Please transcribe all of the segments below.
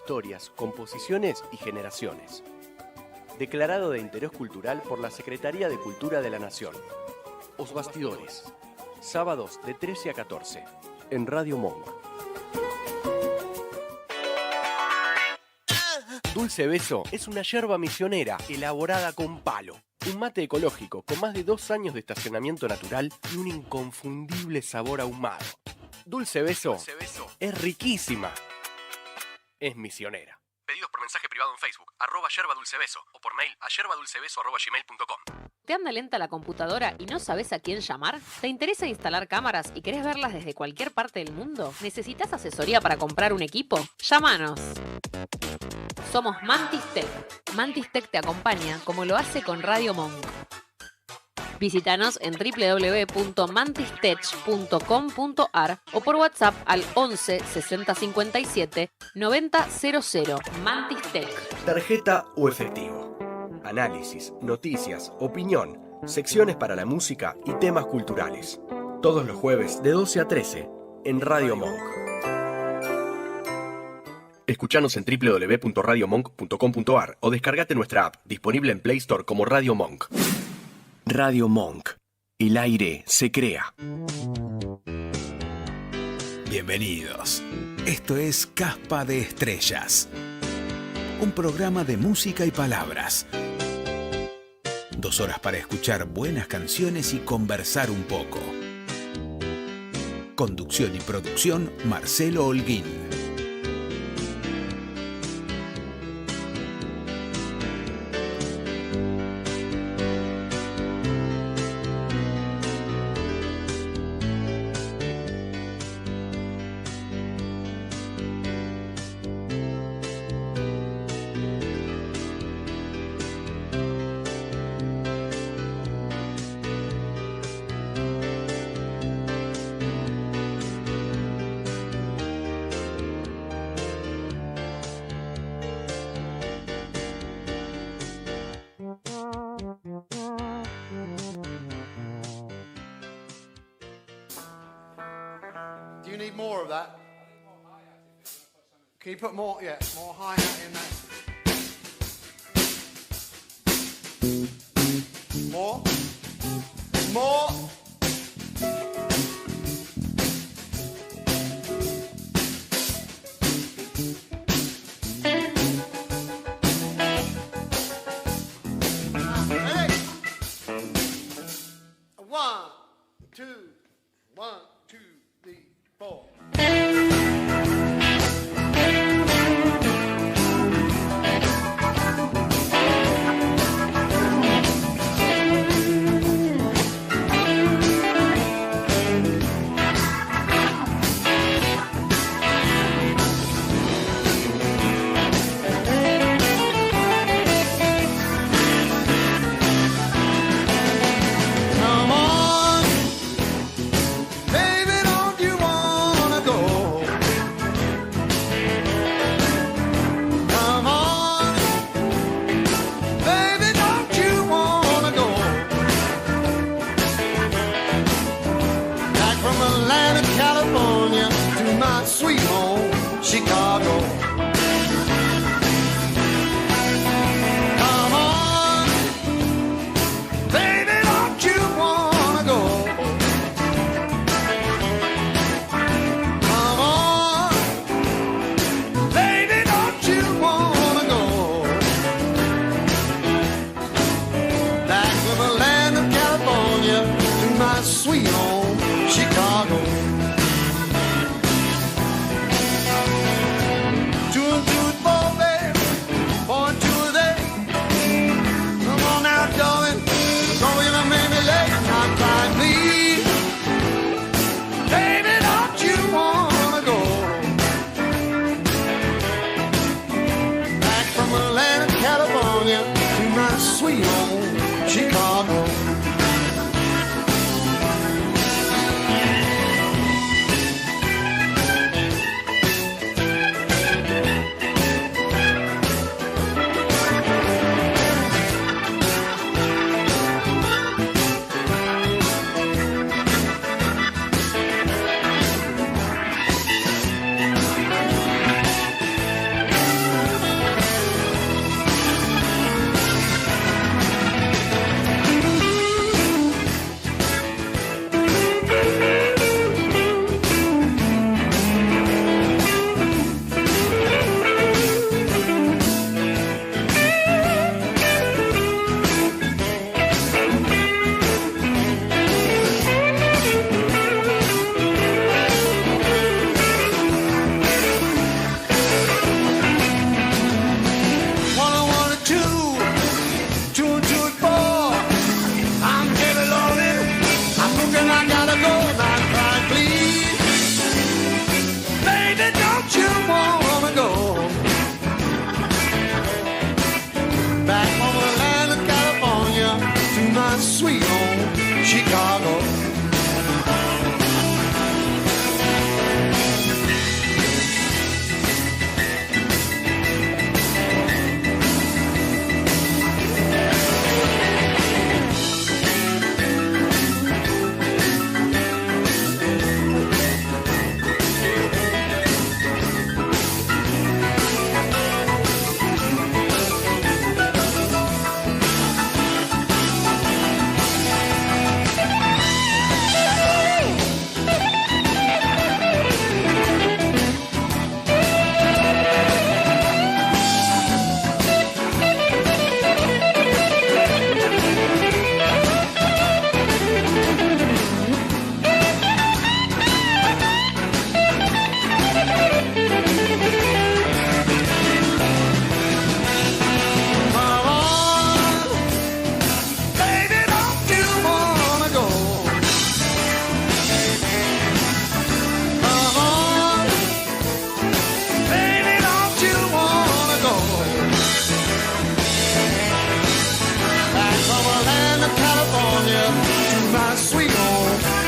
historias, composiciones y generaciones. Declarado de interés cultural por la Secretaría de Cultura de la Nación. Os Bastidores. Sábados de 13 a 14. En Radio Monk. Dulce Beso es una yerba misionera elaborada con palo. Un mate ecológico con más de 2 años de estacionamiento natural y un inconfundible sabor ahumado. Dulce Beso es riquísima. Es misionera. Pedidos por mensaje privado en Facebook, @yerbadulcebeso, o por mail a yerbadulcebeso@gmail.com. ¿Te anda lenta la computadora y no sabes a quién llamar? ¿Te interesa instalar cámaras y querés verlas desde cualquier parte del mundo? ¿Necesitas asesoría para comprar un equipo? ¡Llámanos! Somos Mantis Tech. Mantis Tech te acompaña como lo hace con Radio Monk. Visítanos en www.mantistech.com.ar o por WhatsApp al 11 60 57 90 00. Mantis Tech. Tarjeta o efectivo. Análisis, noticias, opinión, secciones para la música y temas culturales. Todos los jueves de 12 a 13 en Radio Monk. Escuchanos en www.radiomonk.com.ar o descargate nuestra app, disponible en Play Store como Radio Monk. Radio Monk. El aire se crea. Bienvenidos. Esto es Caspa de Estrellas. Un programa de música y palabras. 2 horas para escuchar buenas canciones y conversar un poco. Conducción y producción, Marcelo Holguín. Can you put more, more hi-hat in that? More? More? Ready? 1, 2, 1, 2, 3, 4.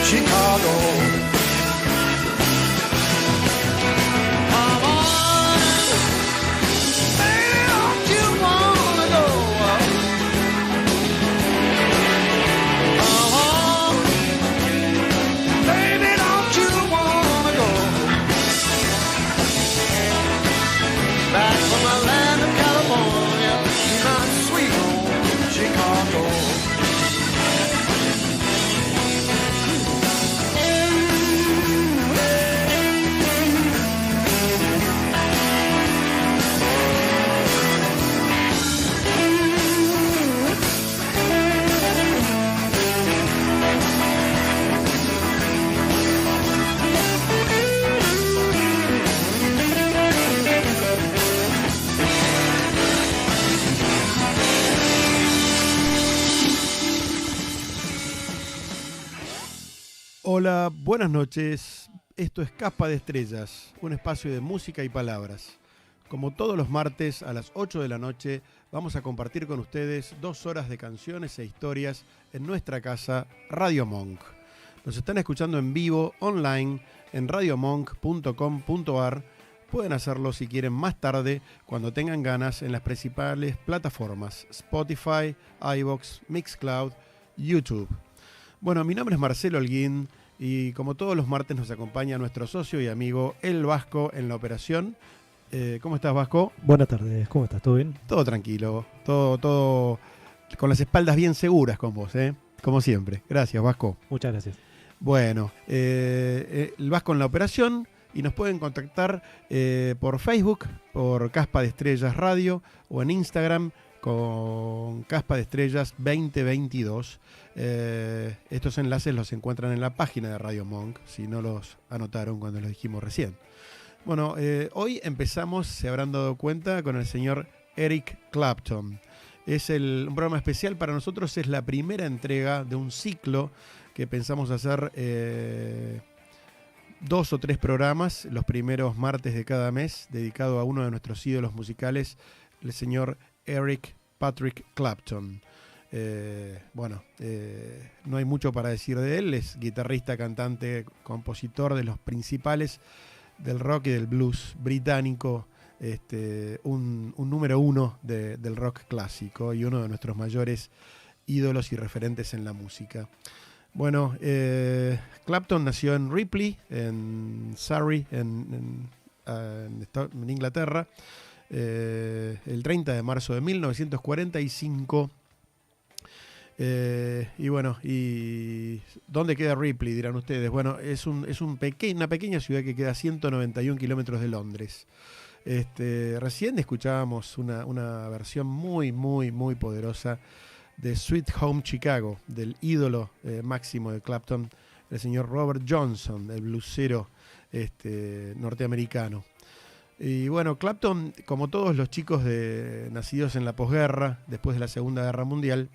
Chicago. Come on, baby, don't you wanna go? Come on, baby, don't you wanna go? Back from the land of California, not sweet home Chicago. Hola, buenas noches. Esto es Caspa de Estrellas, un espacio de música y palabras. Como todos los martes a las 8 de la noche, vamos a compartir con ustedes 2 horas de canciones e historias en nuestra casa, Radio Monk. Nos están escuchando en vivo, online, en radiomonk.com.ar. Pueden hacerlo si quieren más tarde, cuando tengan ganas, en las principales plataformas: Spotify, iVoox, Mixcloud, YouTube. Bueno, mi nombre es Marcelo Holguín y como todos los martes nos acompaña nuestro socio y amigo El Vasco en la operación. ¿Cómo estás, Vasco? Buenas tardes, ¿cómo estás? ¿Todo bien? Todo tranquilo, todo con las espaldas bien seguras con vos, como siempre. Gracias, Vasco. Muchas gracias. Bueno, el Vasco en la operación, y nos pueden contactar por Facebook, por Caspa de Estrellas Radio, o en Instagram con Caspa de Estrellas 2022. Estos enlaces los encuentran en la página de Radio Monk, si no los anotaron cuando los dijimos recién. Bueno, hoy empezamos, se habrán dado cuenta, con el señor Eric Clapton. Es un programa especial para nosotros, es la primera entrega de un ciclo que pensamos hacer 2 o 3 programas, los primeros martes de cada mes, dedicado a uno de nuestros ídolos musicales, el señor Eric Patrick Clapton. No hay mucho para decir de él. Es guitarrista, cantante, compositor de los principales del rock y del blues británico, un número 1 del rock clásico y uno de nuestros mayores ídolos y referentes en la música. Bueno, Clapton nació en Ripley, en Surrey, en Inglaterra, el 30 de marzo de 1945. ¿Y dónde queda Ripley? Dirán ustedes. Bueno, es una pequeña ciudad que queda a 191 kilómetros de Londres. Recién escuchábamos una versión muy, muy, muy poderosa de Sweet Home Chicago, del ídolo máximo de Clapton, el señor Robert Johnson, el bluesero norteamericano. Y bueno, Clapton, como todos los chicos nacidos en la posguerra, después de la Segunda Guerra Mundial,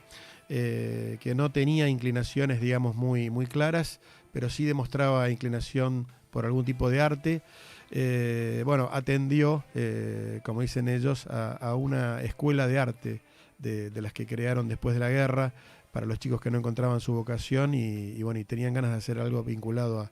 que no tenía inclinaciones, digamos, muy, muy claras, pero sí demostraba inclinación por algún tipo de arte. Atendió, como dicen ellos, a una escuela de arte de las que crearon después de la guerra para los chicos que no encontraban su vocación y tenían ganas de hacer algo vinculado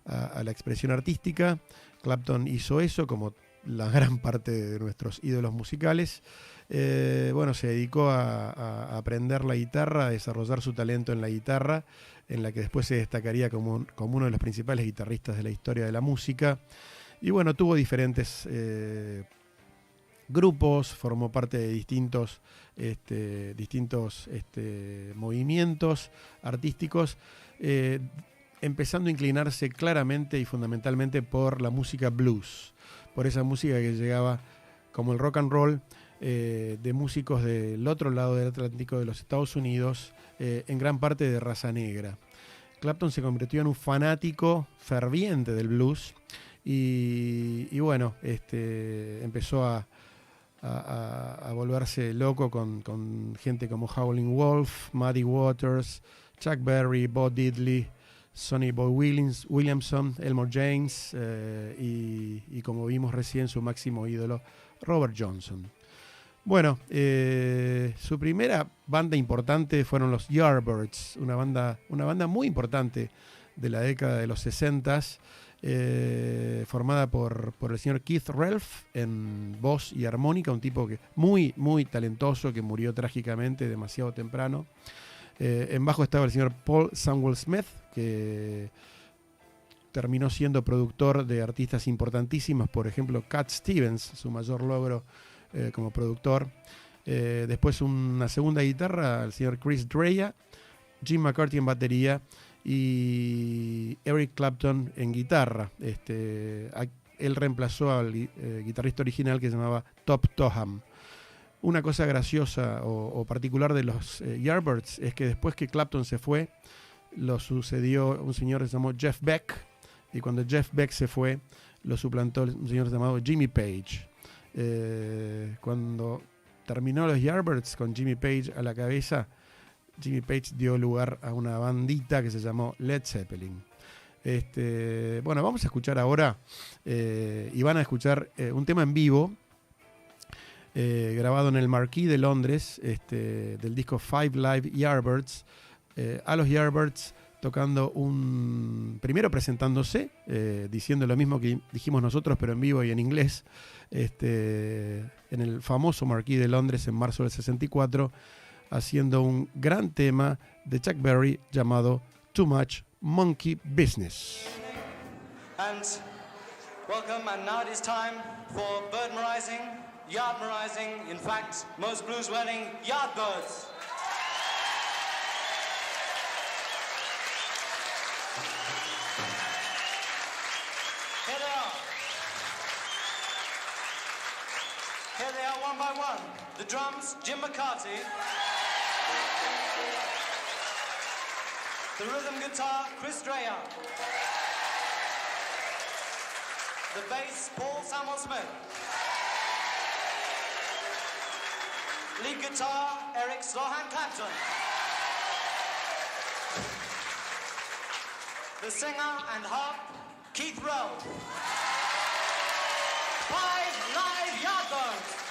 a la expresión artística. Clapton hizo eso, como la gran parte de nuestros ídolos musicales. Se dedicó a aprender la guitarra, a desarrollar su talento en la guitarra, en la que después se destacaría como uno de los principales guitarristas de la historia de la música. Y bueno, tuvo diferentes grupos, formó parte de distintos movimientos artísticos, empezando a inclinarse claramente y fundamentalmente por la música blues, por esa música que llegaba como el rock and roll, de músicos del otro lado del Atlántico de los Estados Unidos, en gran parte de raza negra. Clapton se convirtió en un fanático ferviente del blues y empezó a volverse loco con gente como Howlin' Wolf, Muddy Waters, Chuck Berry, Bo Diddley, Sonny Boy Williamson, Elmore James y como vimos recién, su máximo ídolo, Robert Johnson. Bueno, su primera banda importante fueron los Yardbirds, una banda muy importante de la década de los 60s, formada por el señor Keith Relf en voz y armónica, un tipo que muy, muy talentoso, que murió trágicamente demasiado temprano. En bajo estaba el señor Paul Samwell Smith, que terminó siendo productor de artistas importantísimos, por ejemplo Cat Stevens, su mayor logro como productor. Después una segunda guitarra, el señor Chris Dreja, Jim McCarthy en batería y Eric Clapton en guitarra. Él reemplazó al guitarrista original, que se llamaba Top Toham. Una cosa graciosa o particular de los Yardbirds es que después que Clapton se fue, lo sucedió un señor que se llamó Jeff Beck, y cuando Jeff Beck se fue, lo suplantó un señor llamado Jimmy Page. Cuando terminó los Yardbirds con Jimmy Page a la cabeza, Jimmy Page dio lugar a una bandita que se llamó Led Zeppelin. Bueno, vamos a escuchar ahora, y van a escuchar un tema en vivo, grabado en el Marquee de Londres, del disco Five Live Yardbirds, a los Yardbirds tocando primero presentándose, diciendo lo mismo que dijimos nosotros, pero en vivo y en inglés, en el famoso Marquee de Londres en marzo del 64, haciendo un gran tema de Chuck Berry llamado Too Much Monkey Business. And welcome, and now it is time for bird merizing, yard merizing, in fact, most blues wedding Yardbirds. Here they are. Here they are one by one. The drums, Jim McCarthy. The rhythm guitar, Chris Dreja. The bass, Paul Samwell Smith. Lead guitar, Eric Slohan Clapton. The singer and harp, Keith Relf. Five Live Yardbirds.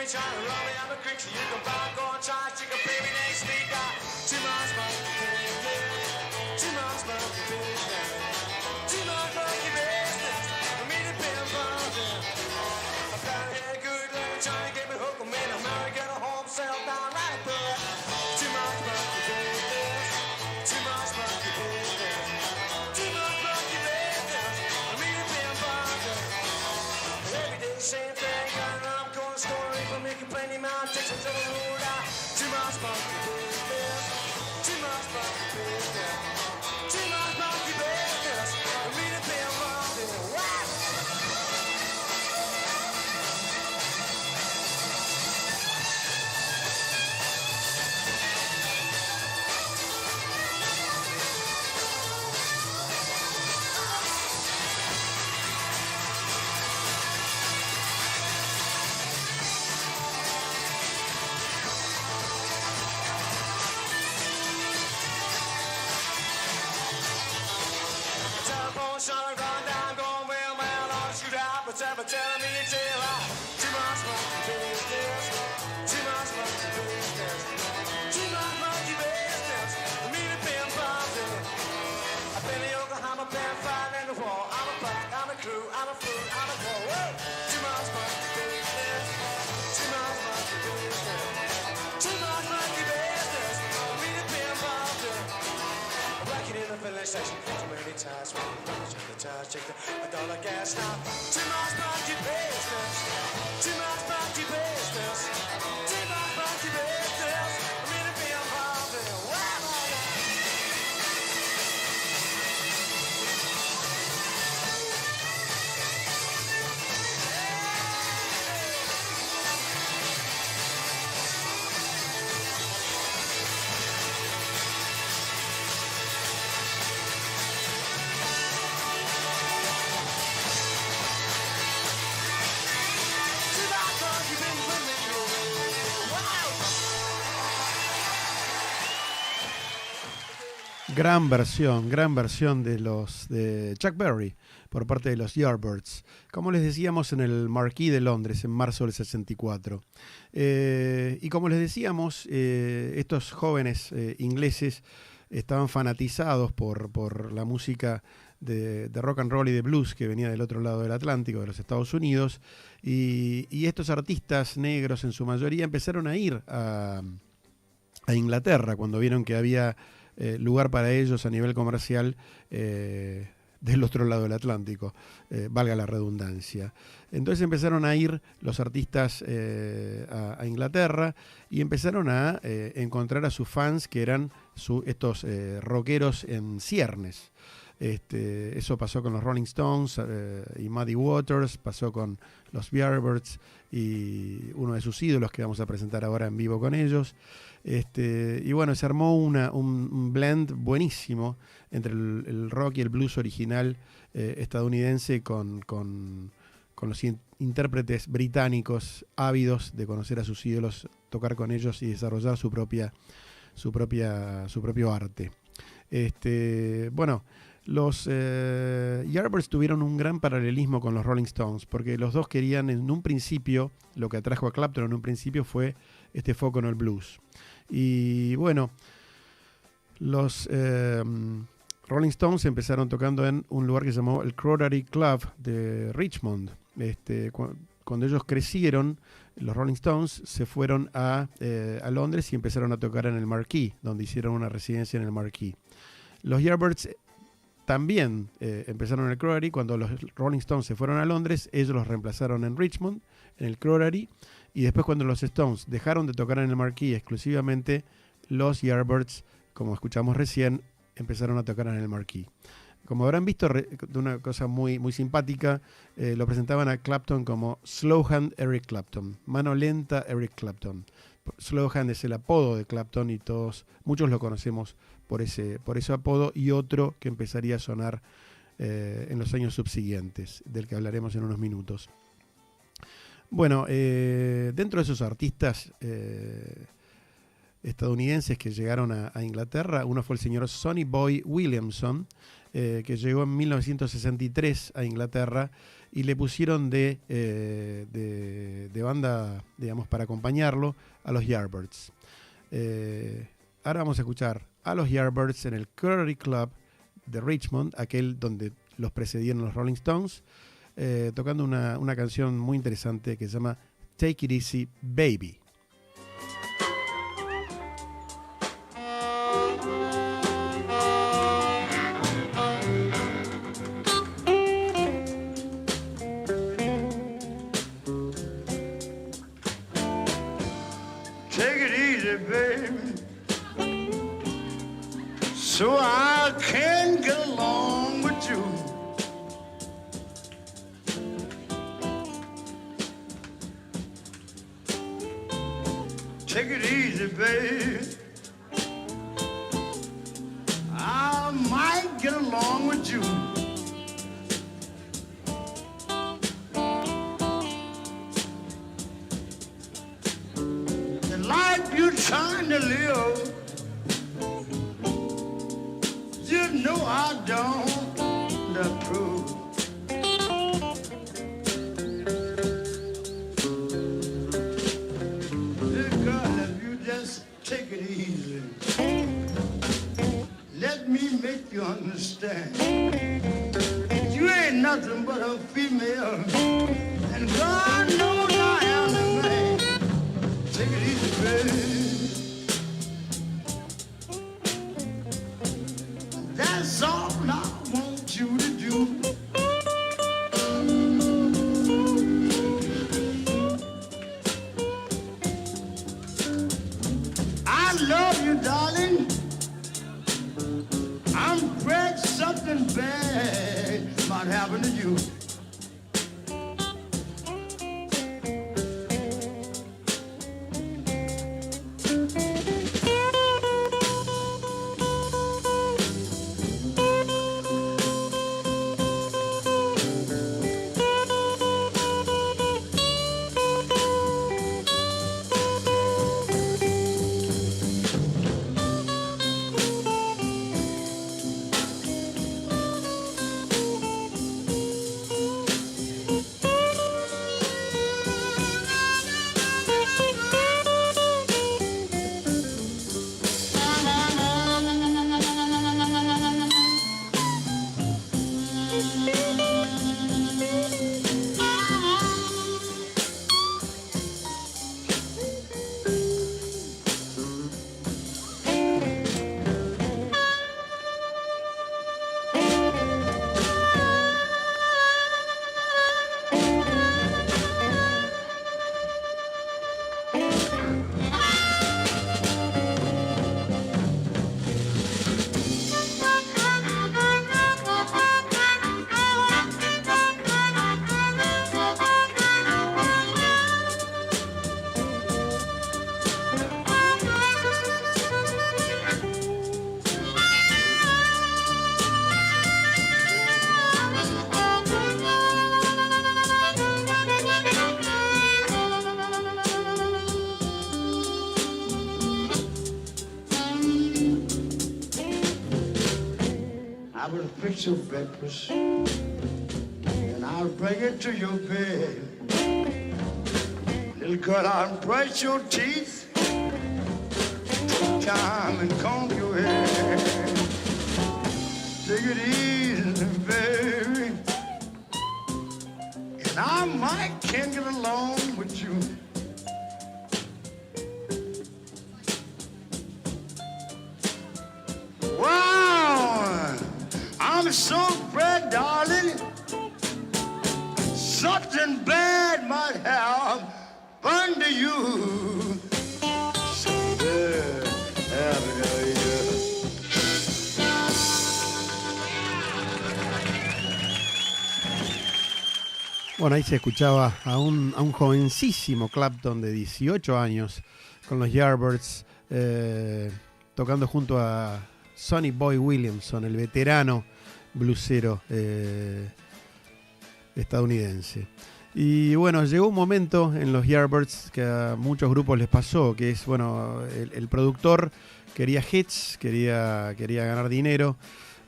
Trying to run me out the creek so you can buy, go and try, chicken baby next week. Too much monkey business, too much monkey business, too much monkey business, for me to be involved in. I found a good lady trying to get me hooked, I'm in America, a home, settle down right there. Too much monkey business, too much monkey business, too much monkey business, for me to be involved in. Every day same thing, and I'm going to score. Making plenty man takes it to the road out. Too much monkey business, too much monkey business, too much monkey business. I mean to be involved in what? Shot run down, going well, man, I'll shoot out, but ever telling me it's too much monkey business, too much monkey business, too much monkey business, for me to be involved in. I've been in Yokohama, been fighting in the war, I'm a pack, I'm a crew, I'm a fool, I'm a pro, too much monkey business, too much monkey business, too much monkey business, for me to be involved in. I'm working in the filling station, too many times, check the dollar gas now. Too much monkey business. Too much monkey business. Too much monkey business. I'm in to be involved in. Gran versión de Chuck Berry por parte de los Yardbirds. Como les decíamos en el Marquee de Londres en marzo del 64. Y como les decíamos, estos jóvenes ingleses estaban fanatizados por la música de rock and roll y de blues que venía del otro lado del Atlántico, de los Estados Unidos. Y estos artistas negros en su mayoría empezaron a ir a Inglaterra cuando vieron que había lugar para ellos a nivel comercial del otro lado del Atlántico, valga la redundancia. Entonces empezaron a ir los artistas a Inglaterra y empezaron a encontrar a sus fans que eran estos rockeros en ciernes. Eso pasó con los Rolling Stones y Muddy Waters, pasó con los Yardbirds y uno de sus ídolos que vamos a presentar ahora en vivo con ellos. Y bueno, se armó un blend buenísimo entre el rock y el blues original estadounidense con los intérpretes británicos ávidos de conocer a sus ídolos, tocar con ellos y desarrollar su propio arte. Bueno, los Yardbirds tuvieron un gran paralelismo con los Rolling Stones, porque los dos querían en un principio, lo que atrajo a Clapton en un principio fue este foco en el blues. Y bueno, los Rolling Stones empezaron tocando en un lugar que se llamó el Crowdary Club de Richmond. Cuando ellos crecieron, los Rolling Stones se fueron a Londres y empezaron a tocar en el Marquee, donde hicieron una residencia en el Marquee. Los Yardbirds también empezaron en el Crowdary. Cuando los Rolling Stones se fueron a Londres, ellos los reemplazaron en Richmond, en el Crowdary. Y después, cuando los Stones dejaron de tocar en el Marquee exclusivamente, los Yardbirds, como escuchamos recién, empezaron a tocar en el Marquee. Como habrán visto, de una cosa muy, muy simpática, lo presentaban a Clapton como Slow Hand Eric Clapton, mano lenta Eric Clapton. Slow Hand es el apodo de Clapton y muchos lo conocemos por ese apodo, y otro que empezaría a sonar en los años subsiguientes, del que hablaremos en unos minutos. Bueno, dentro de esos artistas estadounidenses que llegaron a Inglaterra, uno fue el señor Sonny Boy Williamson, que llegó en 1963 a Inglaterra y le pusieron de banda, digamos, para acompañarlo a los Yardbirds. Ahora vamos a escuchar a los Yardbirds en el Crowdary Club de Richmond, aquel donde los precedieron los Rolling Stones, tocando una canción muy interesante que se llama Take It Easy, Baby. Take it easy, baby, so I can get along with you. Take it easy, baby, I might get along with you. The life you're trying to live, you know I don't approve. Dear girl, if you just take it easy, let me make you understand. You ain't nothing but a female, and God knows I am a man. Take it easy, baby. That's all I want you to do. I love you, darling. I'm afraid something bad might happen to you. I will fix your breakfast and I'll bring it to your bed. Little girl, I'll brush your teeth, time and comb your hair. Take it easy, baby, and I might can get along with you. Wow, I'm so afraid, darling, something bad might have burned to you. So there, happy year. Bueno, ahí se escuchaba a un jovencísimo Clapton de 18 años con los Yardbirds, tocando junto a Sonny Boy Williamson, el veterano bluesero estadounidense. Y bueno, llegó un momento en los Yardbirds que a muchos grupos les pasó, que es, bueno, el productor quería hits, quería ganar dinero,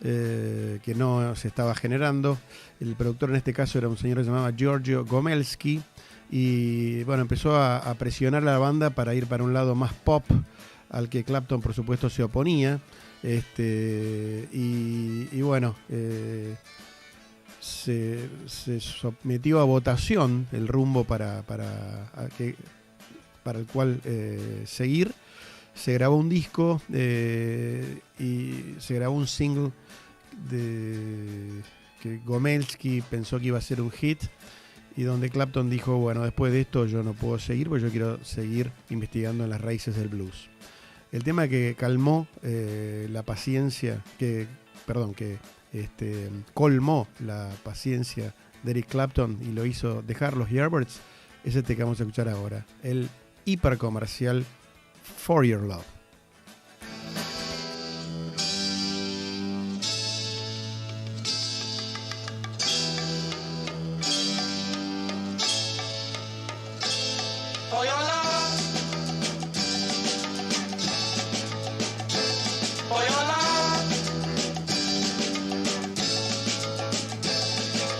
que no se estaba generando. El productor en este caso era un señor que se llamaba Giorgio Gomelsky, y bueno, empezó a presionar a la banda para ir para un lado más pop, al que Clapton por supuesto se oponía. Y bueno, se sometió a votación el rumbo para el cual seguir. Se grabó un disco y se grabó un single que Gomelsky pensó que iba a ser un hit, y donde Clapton dijo, bueno, después de esto yo no puedo seguir porque yo quiero seguir investigando en las raíces del blues. El tema que calmó la paciencia, colmó la paciencia de Eric Clapton y lo hizo dejar los Yardbirds, es este que vamos a escuchar ahora, el hipercomercial For Your Love. For your love, for your love,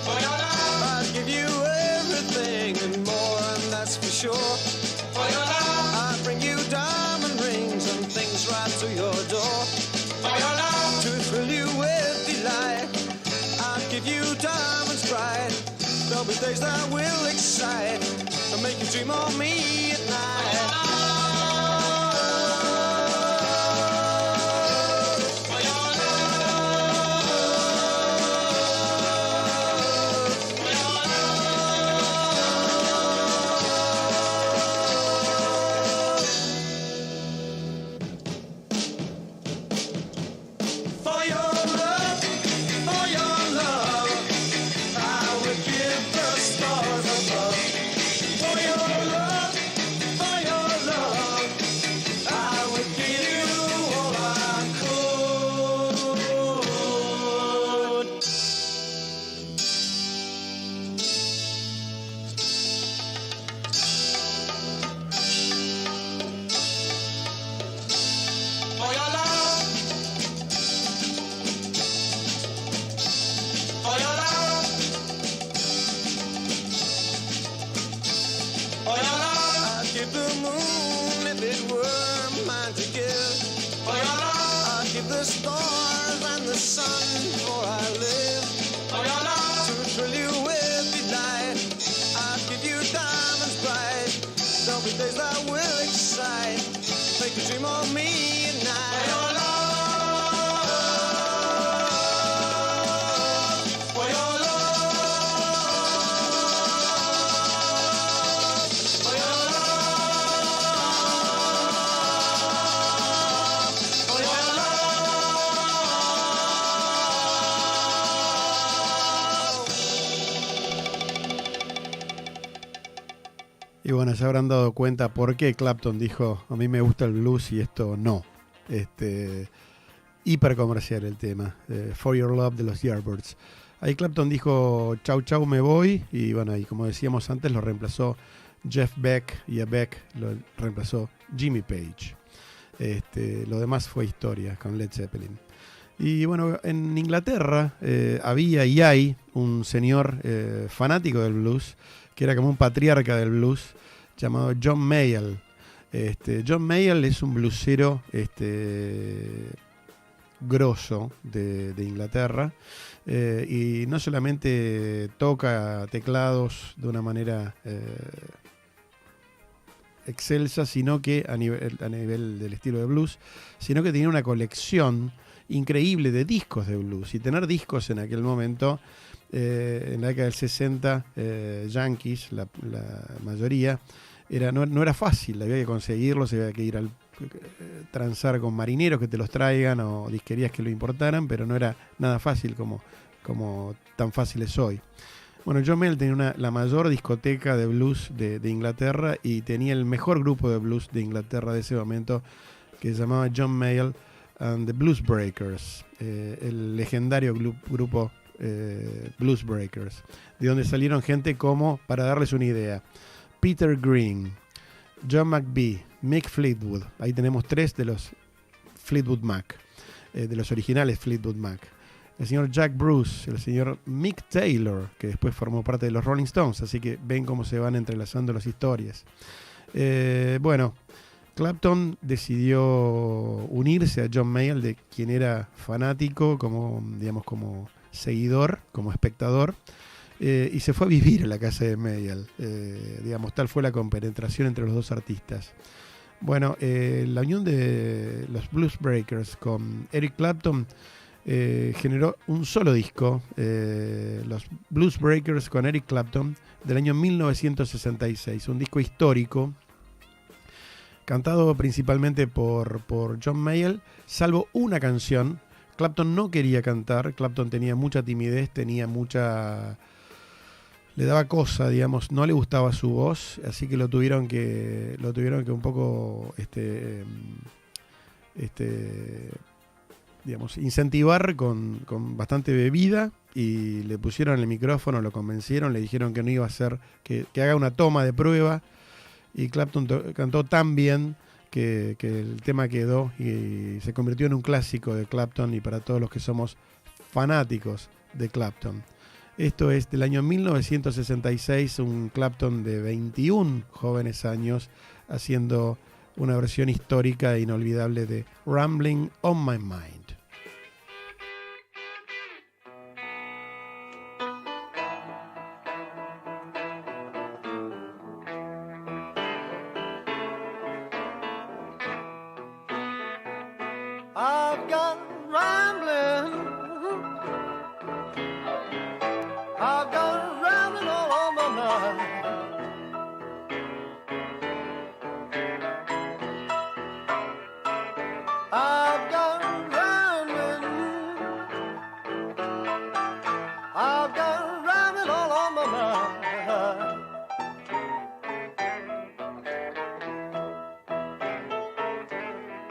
for your love, I'd give you everything and more, and that's for sure. for your love, I'd bring you diamond rings and things right to your door. for your love, To thrill you with delight, I'd give you diamonds bright. There'll be days that will excite and make you dream of me at night. for your love, for your For your love, I would give the stars above. For your love, I would give you all I could. For your love, for your love, for your love, I'd give the moon if it were mine to give. for your love, I'd give the stars and the sun before I live. for your love, To thrill you with delight, I'd give you diamonds bright. There'll be days that will excite, make you dream of me at for night. your love, for your love, for your love. se habrán dado cuenta por qué Clapton dijo, a mí me gusta el blues y esto no. Hiper comercial el tema, For Your Love de los Yardbirds. Ahí Clapton dijo, chau chau, me voy, y bueno, y como decíamos antes, lo reemplazó Jeff Beck, y a Beck lo reemplazó Jimmy Page. Lo demás fue historia con Led Zeppelin. Y bueno, en Inglaterra había y hay un señor fanático del blues, que era como un patriarca del blues, llamado John Mayall. John Mayall es un bluesero grosso de Inglaterra, y no solamente toca teclados de una manera excelsa, sino que a nivel del estilo de blues, sino que tenía una colección increíble de discos de blues. Y tener discos en aquel momento, en la década del 60, yankees, la mayoría, no era fácil, había que conseguirlos, había que ir al transar con marineros que te los traigan o disquerías que lo importaran, pero no era nada fácil como tan fácil es hoy. Bueno, John Mayall tenía la mayor discoteca de blues de Inglaterra, y tenía el mejor grupo de blues de Inglaterra de ese momento, que se llamaba John Mayall and the Blues Breakers, el legendario grupo Blues Breakers, de donde salieron gente como, para darles una idea, Peter Green, John McVie, Mick Fleetwood. Ahí tenemos 3 de los Fleetwood Mac, de los originales Fleetwood Mac. El señor Jack Bruce, el señor Mick Taylor, que después formó parte de los Rolling Stones. Así que ven cómo se van entrelazando las historias. Bueno, Clapton decidió unirse a John Mayall, de quien era fanático, como seguidor, como espectador. Y se fue a vivir a la casa de Mayall. Tal fue la compenetración entre los dos artistas. Bueno, la unión de los Blues Breakers con Eric Clapton generó un solo disco, los Blues Breakers con Eric Clapton, del año 1966. Un disco histórico, cantado principalmente por John Mayall, salvo una canción. Clapton no quería cantar, Clapton tenía mucha timidez, le daba cosa, no le gustaba su voz, así que lo tuvieron que un poco incentivar con bastante bebida, y le pusieron el micrófono, lo convencieron, le dijeron que no iba a hacer, que haga una toma de prueba, y Clapton cantó tan bien que el tema quedó y se convirtió en un clásico de Clapton, y para todos los que somos fanáticos de Clapton. Esto es del año 1966, un Clapton de 21 jóvenes años, haciendo una versión histórica e inolvidable de Rambling on My Mind. I've got rambling. I've got rambling all on my mind. I've got rambling. I've got rambling all on my mind.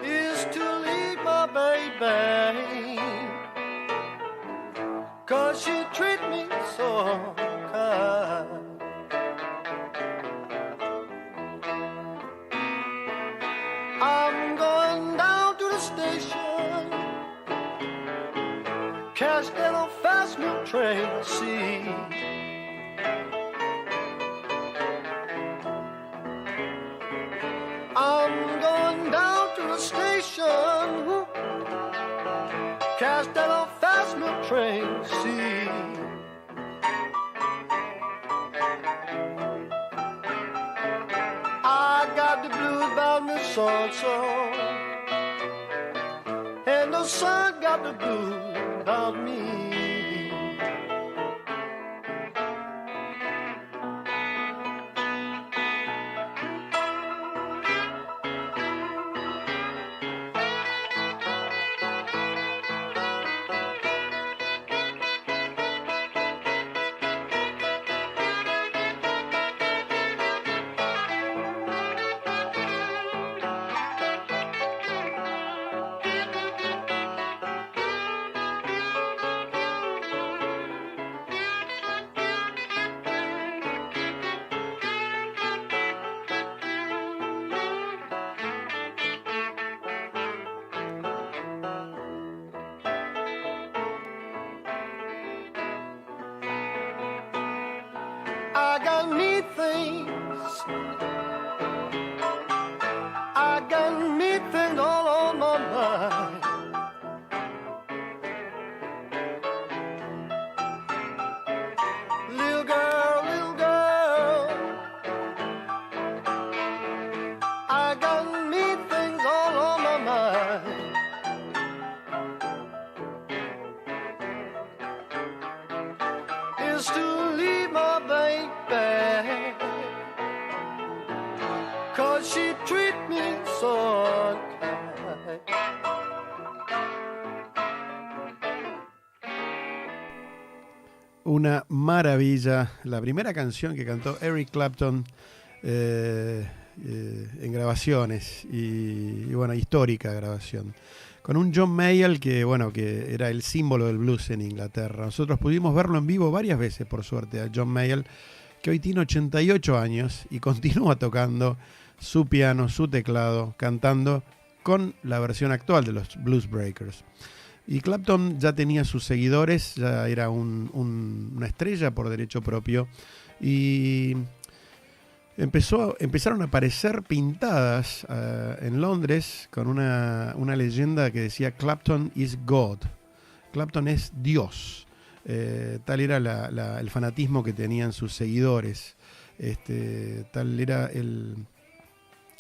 Is to leave my baby, 'cause she treat me so kind. I'm going down to the station, catch that old fast milk train, see. I'm going down to the station, catch that old fast milk train, see. I got the blues about me so-and-so, and the sun got the blues about me. I got me things. I got me things all on my mind. Little girl, I got me things all on my mind. Is to leave my baby, 'cause she treat me so unkind. Una maravilla, la primera canción que cantó Eric Clapton en grabaciones y bueno, histórica grabación, con un John Mayall que era el símbolo del blues en Inglaterra. Nosotros pudimos verlo en vivo varias veces, por suerte, a John Mayall, que hoy tiene 88 años y continúa tocando su piano, su teclado, cantando con la versión actual de los Blues Breakers. Y Clapton ya tenía sus seguidores, ya era una estrella por derecho propio, y empezaron a aparecer pintadas en Londres con una leyenda que decía Clapton is God, Clapton es Dios. Tal era el fanatismo que tenían sus seguidores, tal era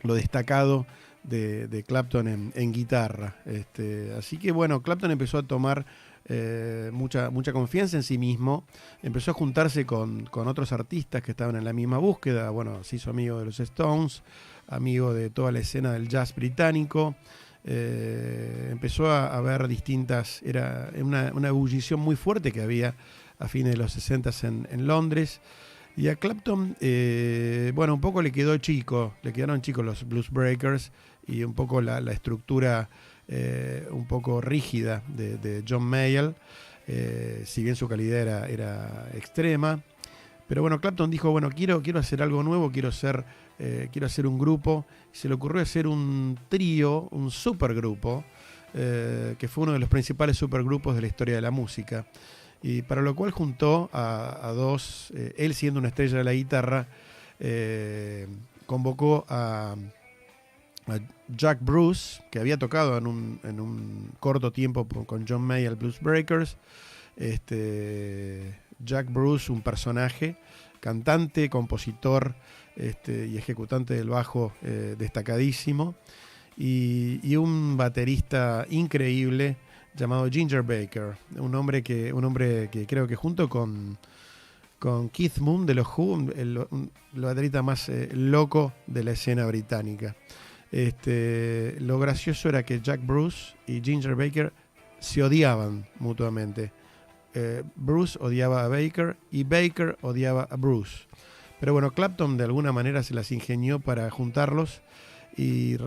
lo destacado de Clapton en guitarra. Así que bueno, Clapton empezó a tomar mucha confianza en sí mismo, empezó a juntarse con otros artistas que estaban en la misma búsqueda. Bueno, se hizo amigo de los Stones, amigo de toda la escena del jazz británico. Empezó a ver distintas, era una ebullición muy fuerte que había a fines de los 60 en Londres. Y a Clapton, un poco le quedaron chicos los Blues Breakers y un poco la estructura un poco rígida de John Mayall, si bien su calidad era extrema. Pero bueno, Clapton dijo, quiero hacer algo nuevo, quiero hacer un grupo. Se le ocurrió hacer un trío, un supergrupo, que fue uno de los principales supergrupos de la historia de la música. Y para lo cual juntó a dos, él siendo una estrella de la guitarra, convocó a Jack Bruce, que había tocado en un corto tiempo con John Mayall Blues Breakers. Jack Bruce, un personaje, cantante, compositor y ejecutante del bajo destacadísimo, y un baterista increíble llamado Ginger Baker, un hombre que creo que junto con Keith Moon de los Who, el baterista más loco de la escena británica. Lo gracioso era que Jack Bruce y Ginger Baker se odiaban mutuamente. Bruce odiaba a Baker y Baker odiaba a Bruce. Pero bueno, Clapton de alguna manera se las ingenió para juntarlos y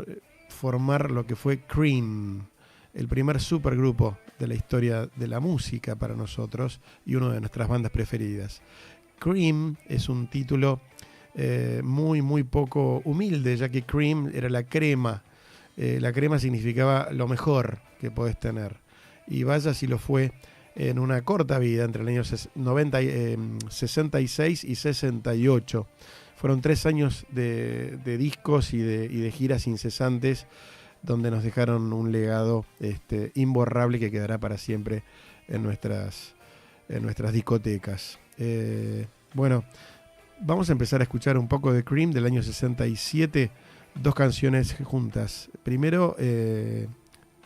formar lo que fue Cream, el primer supergrupo de la historia de la música para nosotros y una de nuestras bandas preferidas. Cream es un título muy poco humilde, ya que cream era la crema. La crema significaba lo mejor que podés tener. Y vaya si lo fue en una corta vida, entre los años 66 y 68. Fueron 3 años de discos y de giras incesantes, donde nos dejaron un legado imborrable que quedará para siempre en nuestras discotecas. Vamos a empezar a escuchar un poco de Cream del año 67, 2 canciones juntas. Primero,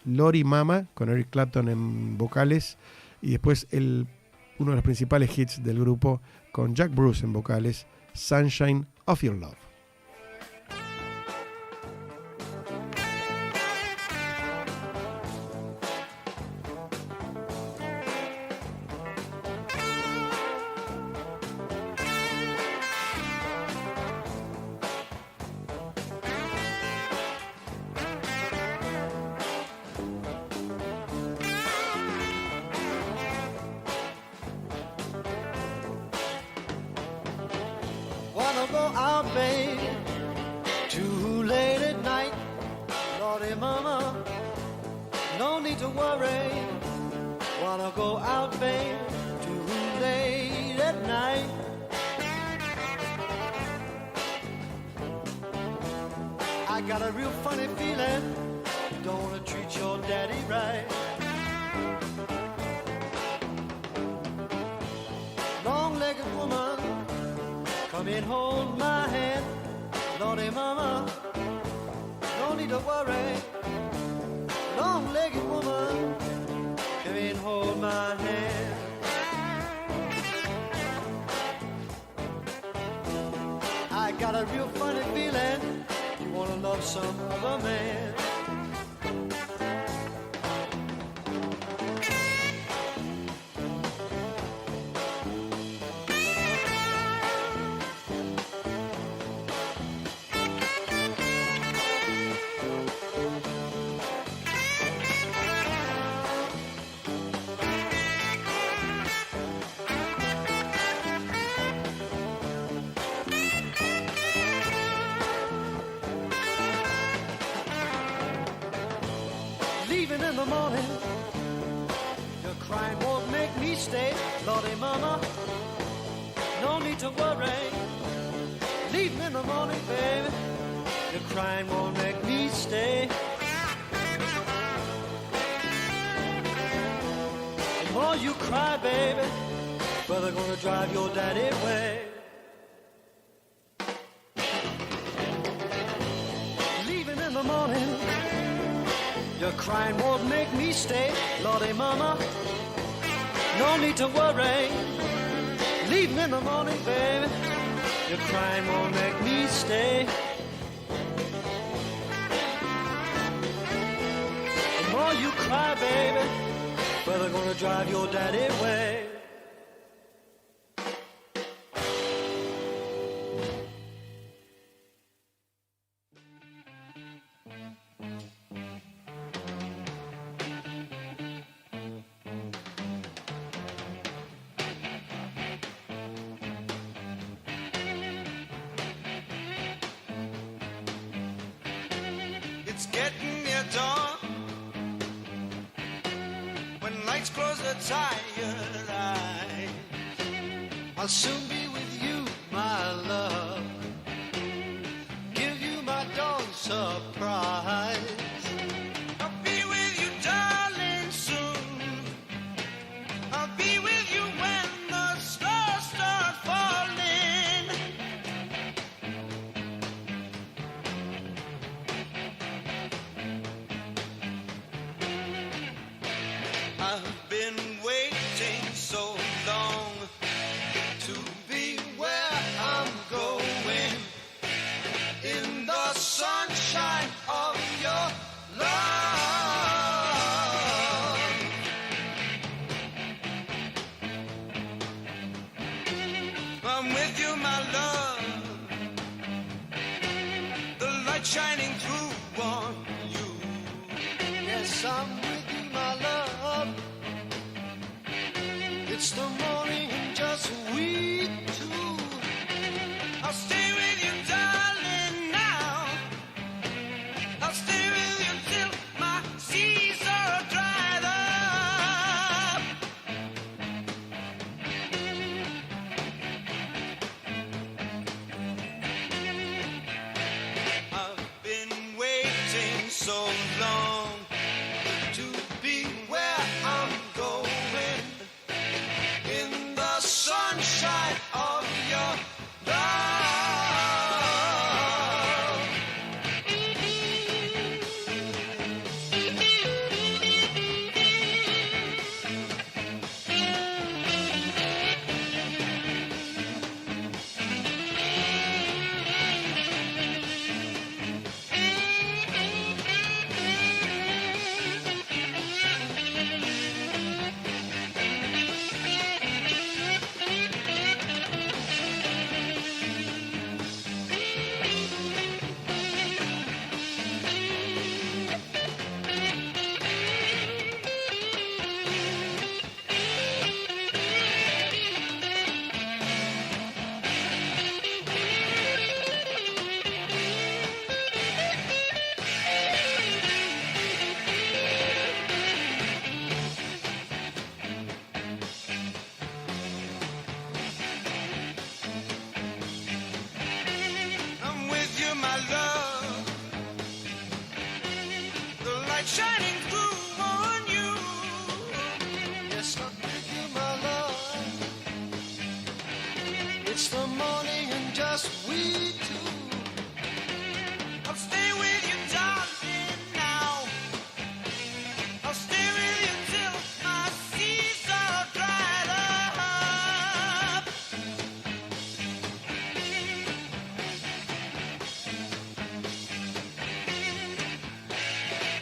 Lori Mama, con Eric Clapton en vocales, y después uno de los principales hits del grupo, con Jack Bruce en vocales, Sunshine of Your Love. Wanna go out, babe, too late at night. Lordy mama, no need to worry. Wanna go out, babe, too late at night. I got a real funny feeling you don't wanna treat your daddy right. Long-legged woman, come and hold my hand. Lordy mama, no need to worry. Long-legged woman, come and hold my hand. I got a real funny feeling you wanna love some other man. Leaving in the morning, your crying won't make me stay. Lordy mama, no need to worry. Leaving in the morning, baby, your crying won't make me stay. The more you cry, baby, brother gonna drive your daddy away. Leaving in the morning, your crying won't make me stay. Lordy mama, no need to worry. Leaving in the morning, baby, your crying won't make me stay. The more you cry, baby, brother gonna drive your daddy away. It's getting near dawn. When lights close the tired eyes, I'll soon be with you, my love. Give you my dawn surprise. I'll be with you, darling, soon. I'll be with you when the stars start falling. I've been waiting so long to be where I'm going, in the sunshine of your love. I'm with you, my love, the light shining through on you. Yes, I'm with you, my love. It's the morning and just we two. I'll stay with you, darling, now. I'll stay with you till my seas are dried up. I've been waiting so long to light shining through on you. Yes, I'll give you my love. It's the morning and just we two. I'll stay with you, darling, now. I'll stay with you till my seas are dried up.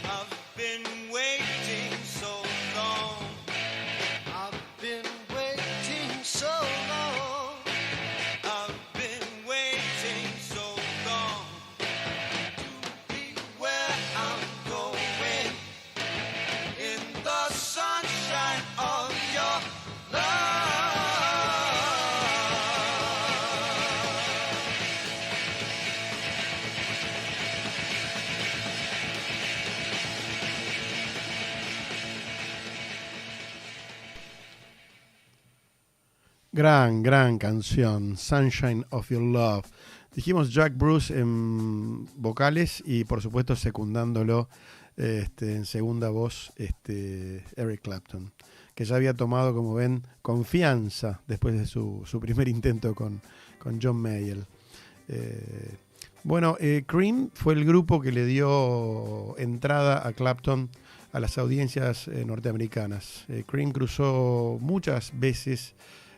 I've been waiting so long. I've been waiting so long. I've been waiting so long to be where I'm going in the sunshine of your love. Gran canción, Sunshine of Your Love. Dijimos Jack Bruce en vocales y por supuesto secundándolo en segunda voz Eric Clapton, que ya había tomado, como ven, confianza después de su primer intento con John Mayall. Cream fue el grupo que le dio entrada a Clapton a las audiencias norteamericanas. Cream cruzó muchas veces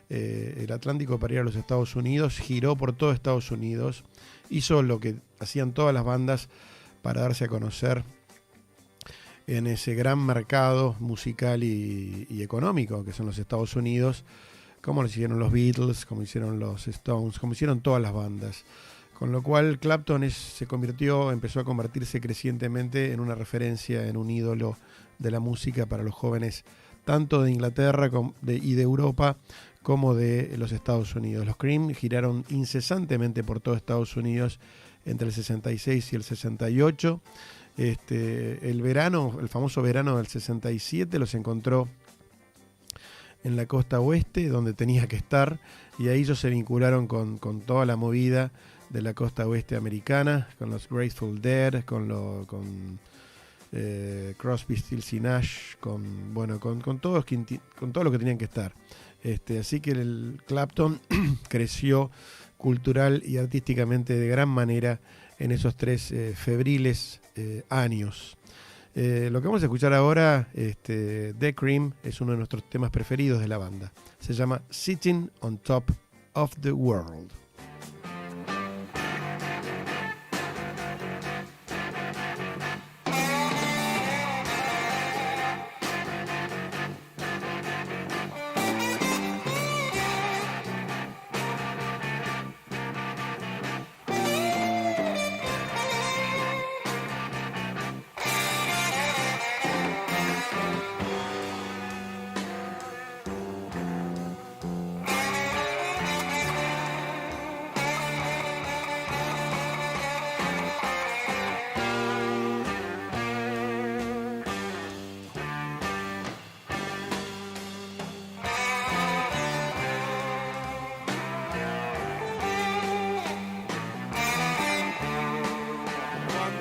el Atlántico para ir a los Estados Unidos, giró por todo Estados Unidos, hizo lo que hacían todas las bandas para darse a conocer en ese gran mercado musical y económico que son los Estados Unidos, como lo hicieron los Beatles, como hicieron los Stones, como hicieron todas las bandas. Con lo cual Clapton empezó a convertirse crecientemente en una referencia, en un ídolo de la música para los jóvenes, tanto de Inglaterra y de Europa, como de los Estados Unidos. Los Cream giraron incesantemente por todo Estados Unidos entre el 66 y el 68. El famoso verano del 67 los encontró en la costa oeste, donde tenía que estar, y ahí ellos se vincularon con toda la movida de la costa oeste americana, con los Grateful Dead, con Crosby, Stills y Nash, con todo lo que tenían que estar. Así que el Clapton creció cultural y artísticamente de gran manera en esos 3 febriles años. Lo que vamos a escuchar ahora, The Cream, es uno de nuestros temas preferidos de la banda. Se llama Sitting on Top of the World.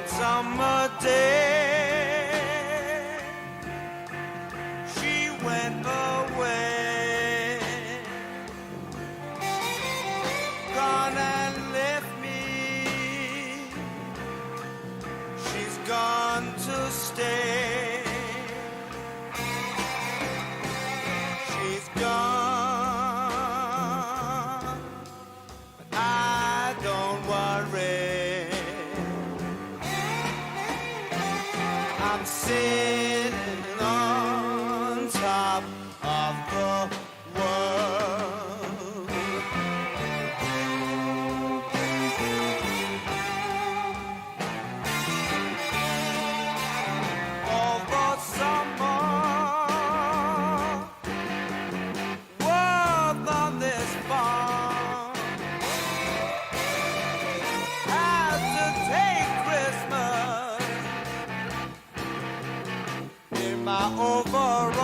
Summer day, she went away, gone and left me. She's gone to stay. She's gone, but I don't worry. I'm sitting on top of the world. All the summer, world on this farm has to take Christmas in my overall.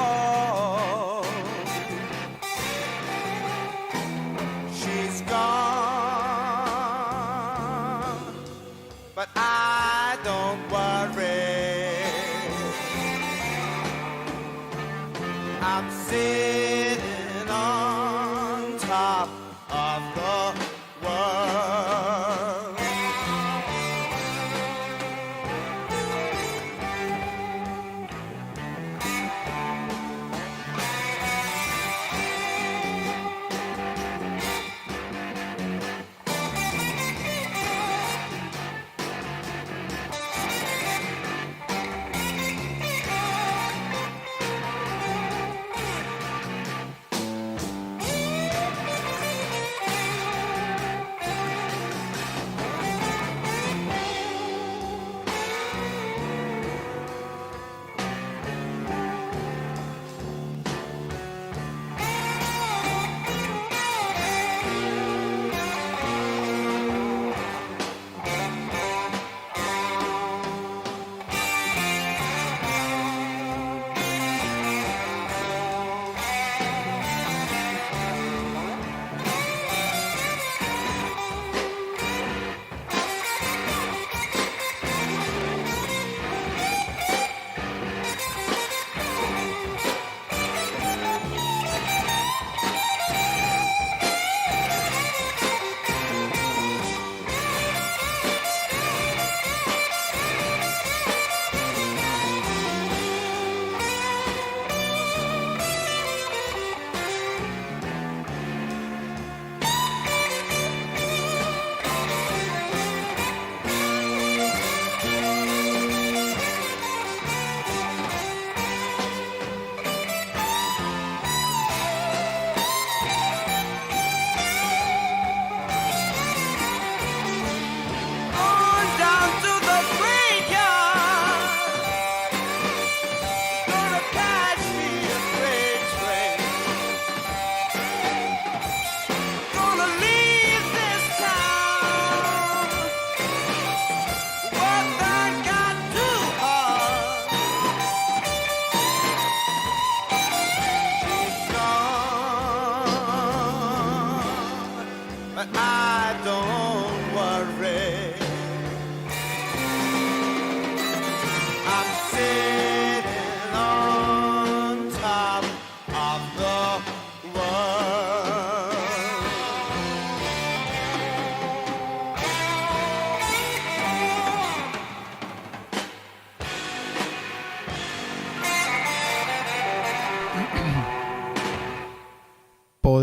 She's gone, but I don't worry.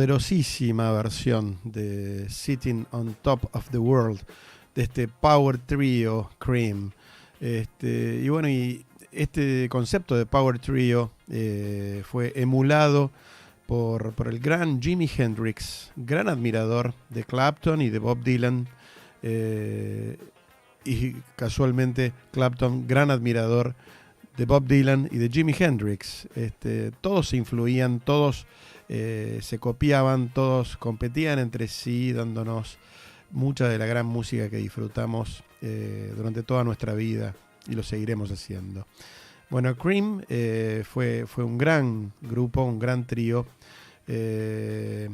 poderosísima versión de Sitting on Top of the World, de este Power Trio Cream. Y bueno, y este concepto de Power Trio fue emulado por el gran Jimi Hendrix, gran admirador de Clapton y de Bob Dylan. Y casualmente Clapton, gran admirador de Bob Dylan y de Jimi Hendrix. Todos se influían, todos se copiaban, todos competían entre sí, dándonos mucha de la gran música que disfrutamos durante toda nuestra vida y lo seguiremos haciendo. Bueno, Cream fue un gran grupo, un gran trío. Se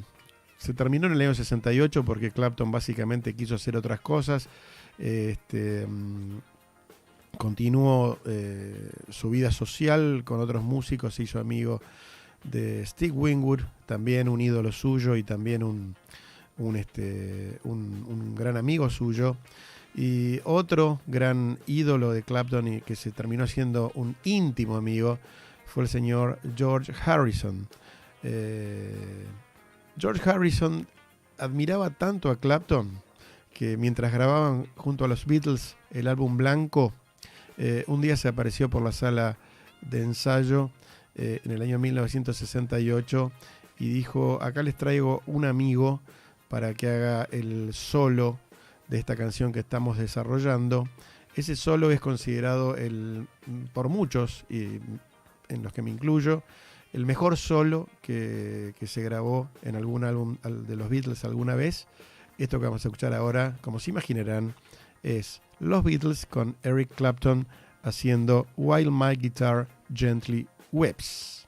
terminó en el año 68 porque Clapton básicamente quiso hacer otras cosas. Continuó su vida social con otros músicos, se hizo amigo de Steve Winwood, también un ídolo suyo y también un gran amigo suyo. Y otro gran ídolo de Clapton y que se terminó siendo un íntimo amigo fue el señor George Harrison. George Harrison admiraba tanto a Clapton que mientras grababan junto a los Beatles el álbum Blanco, un día se apareció por la sala de ensayo en el año 1968 y dijo: acá les traigo un amigo para que haga el solo de esta canción que estamos desarrollando. Ese solo es considerado por muchos, y en los que me incluyo, el mejor solo que se grabó en algún álbum de los Beatles alguna vez. Esto que vamos a escuchar ahora, como se imaginarán, es los Beatles con Eric Clapton haciendo While My Guitar Gently Weeps.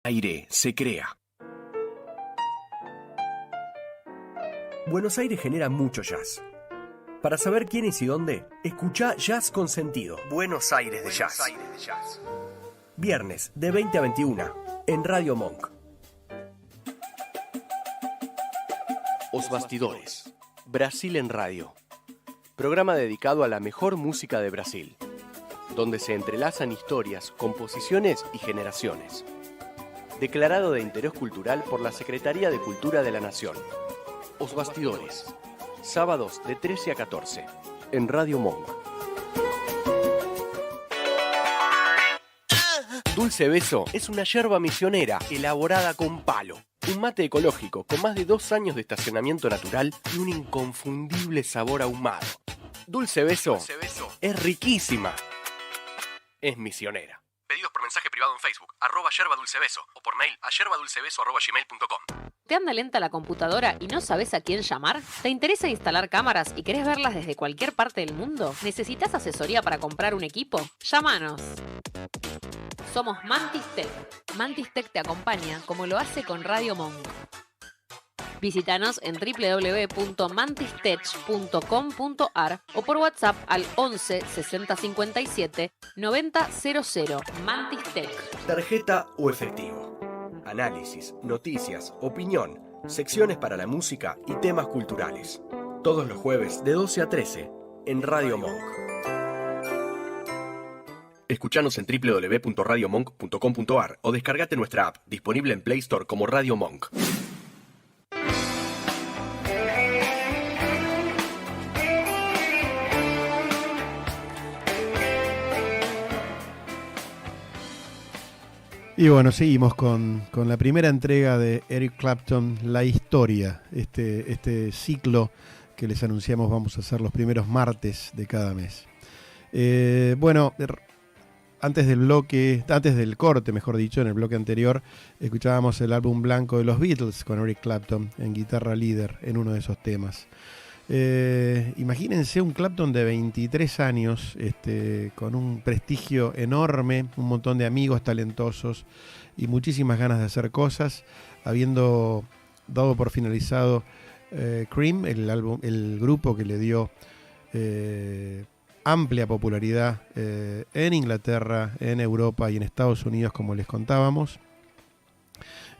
Aire se crea. Buenos Aires genera mucho jazz. Para saber quién es y dónde, escuchá Jazz con Sentido. Buenos Aires de Jazz. Viernes de 20 a 21 en Radio Monk. Os Bastidores. Brasil en Radio. Programa dedicado a la mejor música de Brasil, donde se entrelazan historias, composiciones y generaciones. Declarado de interés cultural por la Secretaría de Cultura de la Nación. Os Bastidores. Sábados de 13 a 14 en Radio Monk. Dulce Beso es una yerba misionera elaborada con palo. Un mate ecológico con más de 2 años de estacionamiento natural y un inconfundible sabor ahumado. Dulce Beso es riquísima. Es misionera. Pedidos por mensaje privado en Facebook, @yerbadulcebeso, o por mail a yerbadulcebeso@gmail.com. ¿Te anda lenta la computadora y no sabes a quién llamar? ¿Te interesa instalar cámaras y querés verlas desde cualquier parte del mundo? ¿Necesitas asesoría para comprar un equipo? Llámanos. Somos Mantis Tech. Mantis Tech te acompaña como lo hace con Radio Monk. Visítanos en www.mantistech.com.ar o por WhatsApp al 11 60 57 90 00. Mantis Tech. Tarjeta o efectivo. Análisis, noticias, opinión, secciones para la música y temas culturales. Todos los jueves de 12 a 13 en Radio Monk. Escuchanos en www.radiomonk.com.ar o descargate nuestra app, disponible en Play Store como Radio Monk. Y bueno, seguimos con la primera entrega de Eric Clapton, La Historia, este ciclo que les anunciamos vamos a hacer los primeros martes de cada mes. Bueno, antes del corte, mejor dicho, en el bloque anterior, escuchábamos el álbum blanco de los Beatles con Eric Clapton en guitarra líder en uno de esos temas. Imagínense un Clapton de 23 años, con un prestigio enorme, un montón de amigos talentosos y muchísimas ganas de hacer cosas, habiendo dado por finalizado Cream, el grupo que le dio amplia popularidad en Inglaterra, en Europa y en Estados Unidos, como les contábamos.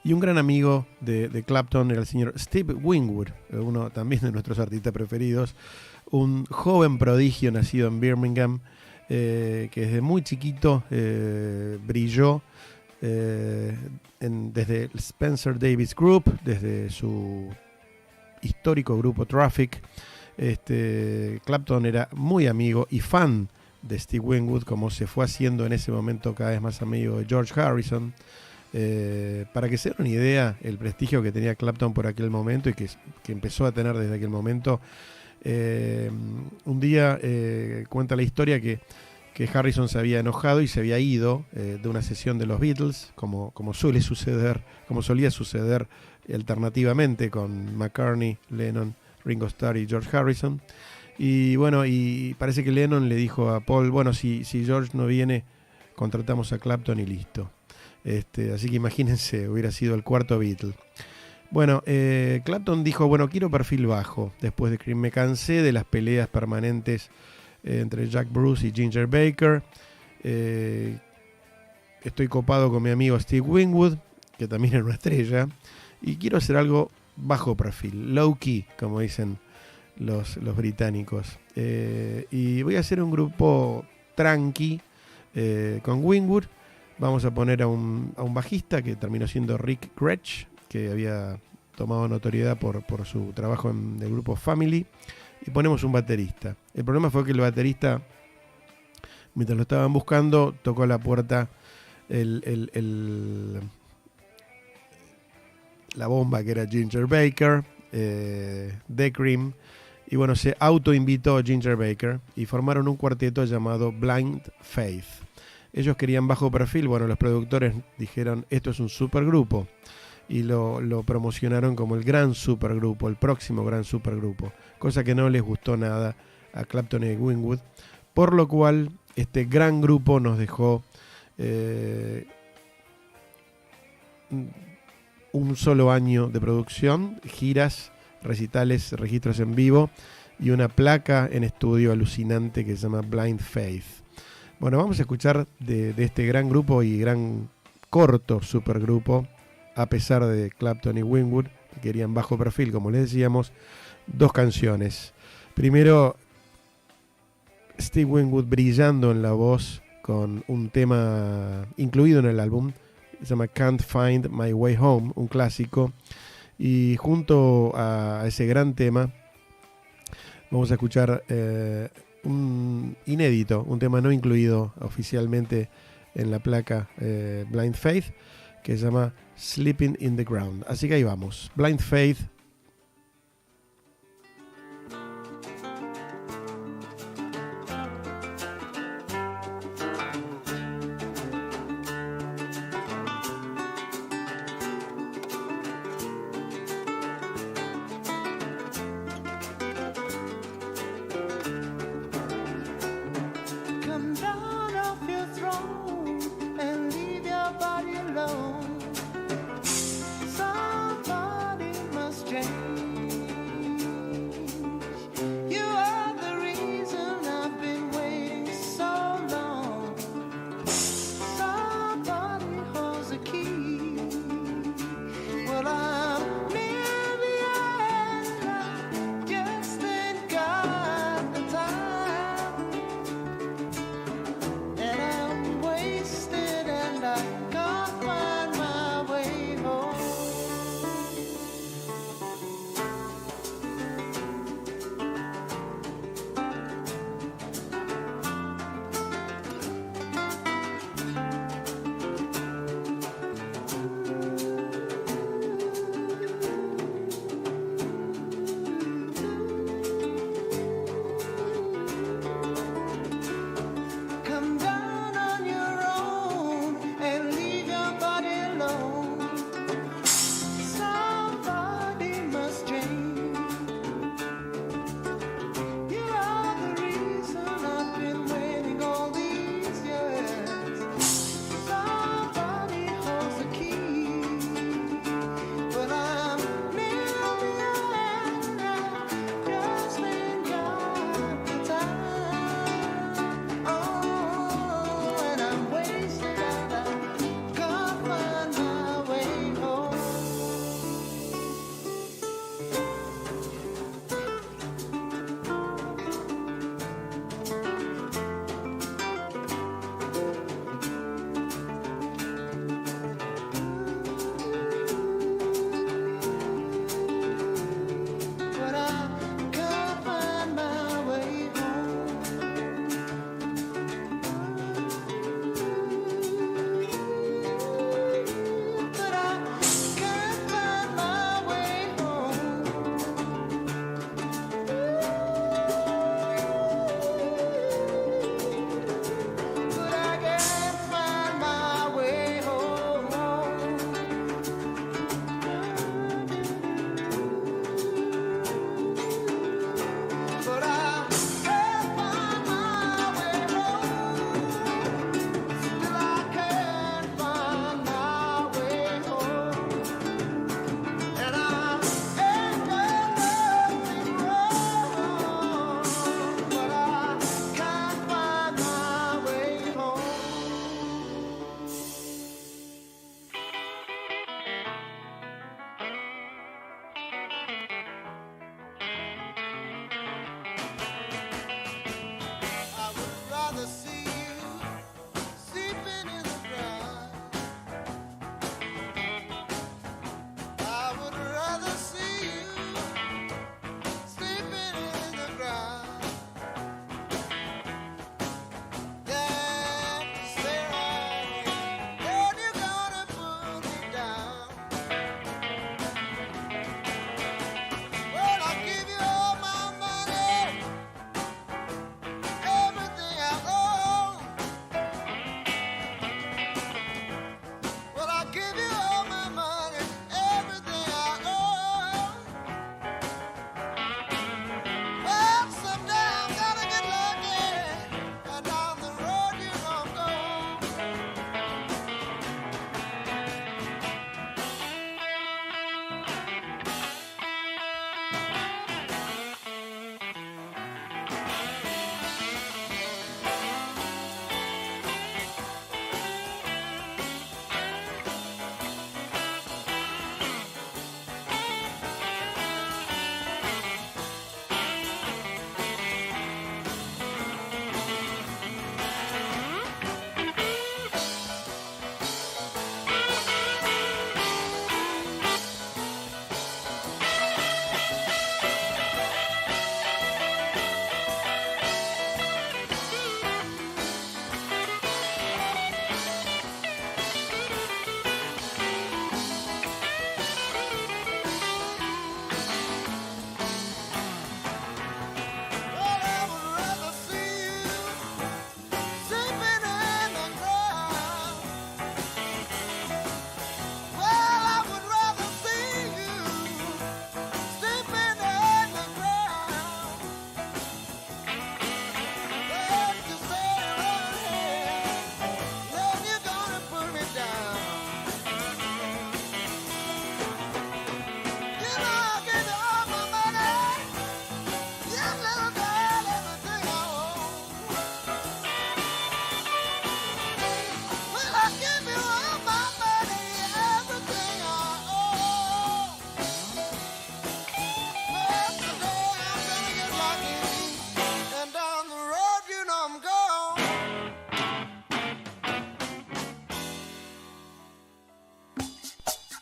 Y un gran amigo de Clapton era el señor Steve Winwood, uno también de nuestros artistas preferidos, un joven prodigio nacido en Birmingham, que desde muy chiquito brilló desde el Spencer Davis Group, desde su histórico grupo Traffic. Clapton era muy amigo y fan de Steve Winwood, como se fue haciendo en ese momento cada vez más amigo de George Harrison. Para que se den una idea el prestigio que tenía Clapton por aquel momento y que empezó a tener desde aquel momento, un día cuenta la historia que Harrison se había enojado y se había ido de una sesión de los Beatles, como solía suceder alternativamente con McCartney, Lennon, Ringo Starr y George Harrison. Y bueno, y parece que Lennon le dijo a Paul, bueno, si George no viene, contratamos a Clapton y listo. Así que imagínense, hubiera sido el cuarto Beatle. Bueno, Clapton dijo, bueno, quiero perfil bajo. Después de que me cansé de las peleas permanentes entre Jack Bruce y Ginger Baker. Estoy copado con mi amigo Steve Winwood, que también era una estrella. Y quiero hacer algo bajo perfil, low key, como dicen los británicos. Y voy a hacer un grupo tranqui con Winwood. Vamos a poner a un bajista que terminó siendo Rick Gretsch, que había tomado notoriedad por su trabajo en el grupo Family, y ponemos un baterista. El problema fue que el baterista, mientras lo estaban buscando, tocó a la puerta la bomba, que era Ginger Baker, de Cream, y bueno, se autoinvitó a Ginger Baker y formaron un cuarteto llamado Blind Faith. Ellos querían bajo perfil, bueno, los productores dijeron, esto es un supergrupo, y lo promocionaron como el gran supergrupo, el próximo gran supergrupo, cosa que no les gustó nada a Clapton y Winwood, por lo cual este gran grupo nos dejó un solo año de producción, giras, recitales, registros en vivo y una placa en estudio alucinante que se llama Blind Faith. Bueno, vamos a escuchar de este gran grupo y gran corto supergrupo, a pesar de Clapton y Winwood, que querían bajo perfil, como les decíamos, 2 canciones. Primero, Steve Winwood brillando en la voz con un tema incluido en el álbum, se llama Can't Find My Way Home, un clásico, y junto a ese gran tema vamos a escuchar un inédito, un tema no incluido oficialmente en la placa Blind Faith, que se llama Sleeping in the Ground. Así que ahí vamos, Blind Faith. Come down off your throne and leave your body alone. Somebody must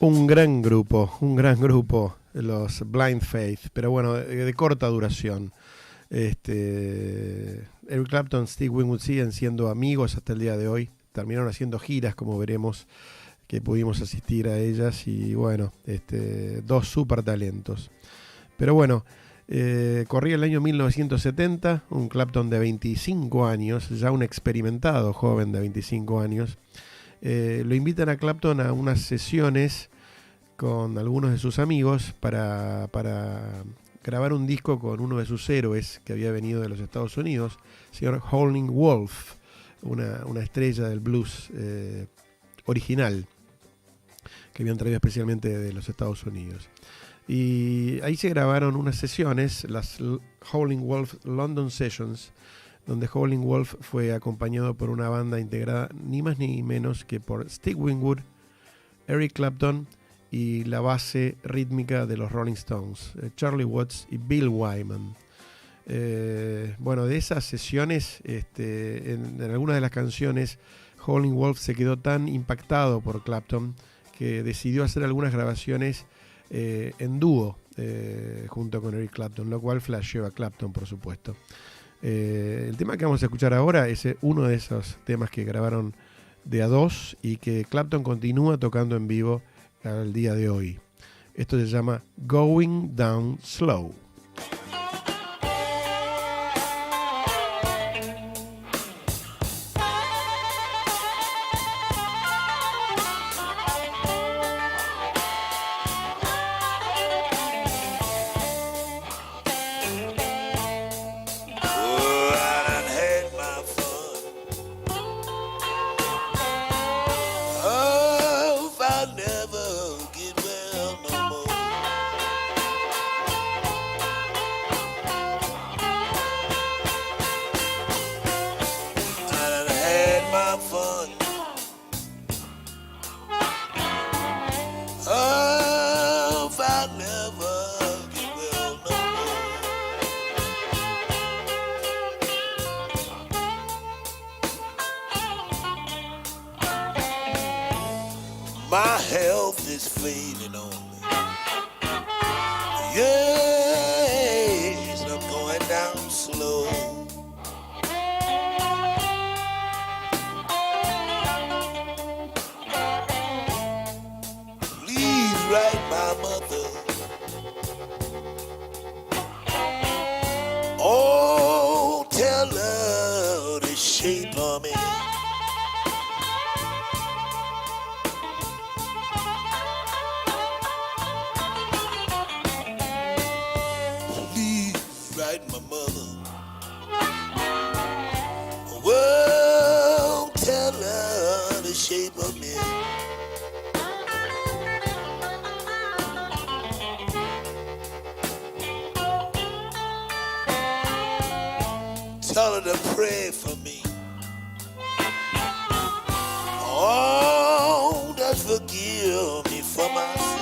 un gran grupo, los Blind Faith, pero bueno, de corta duración. Eric Clapton, Steve Winwood siguen siendo amigos hasta el día de hoy. Terminaron haciendo giras, como veremos, que pudimos asistir a ellas, y bueno, dos super talentos. Pero bueno, corría el año 1970, un Clapton de 25 años, ya un experimentado joven de 25 años. Lo invitan a Clapton a unas sesiones con algunos de sus amigos para grabar un disco con uno de sus héroes que había venido de los Estados Unidos, el señor Howlin' Wolf, una estrella del blues original que habían traído especialmente de los Estados Unidos. Y ahí se grabaron unas sesiones, las Howlin' Wolf London Sessions, donde Howlin' Wolf fue acompañado por una banda integrada ni más ni menos que por Steve Winwood, Eric Clapton y la base rítmica de los Rolling Stones, Charlie Watts y Bill Wyman. Bueno, de esas sesiones, en algunas de las canciones, Howlin' Wolf se quedó tan impactado por Clapton que decidió hacer algunas grabaciones en dúo junto con Eric Clapton, lo cual flasheó a Clapton, por supuesto. El tema que vamos a escuchar ahora es uno de esos temas que grabaron de a dos y que Clapton continúa tocando en vivo al día de hoy. Esto se llama Going Down Slow. My health is fading on me. Yes, I'm going down slow. Please write my mother. Oh, tell her the shape of me. My mother. Well, tell her the shape of me. Tell her to pray for me. Oh, just forgive me for my sin.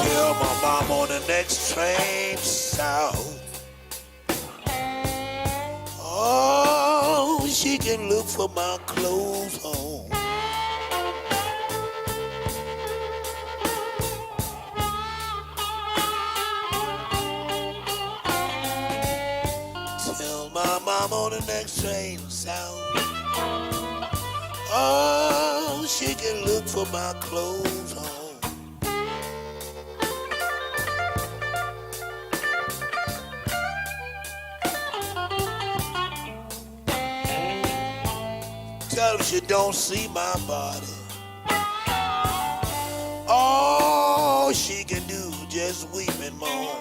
Tell my mom on the next train south. Oh, she can look for my clothes home. Tell my mom on the next train south. Oh, she can look for my clothes on. Tell her she don't see my body. All she can do just weep and moan.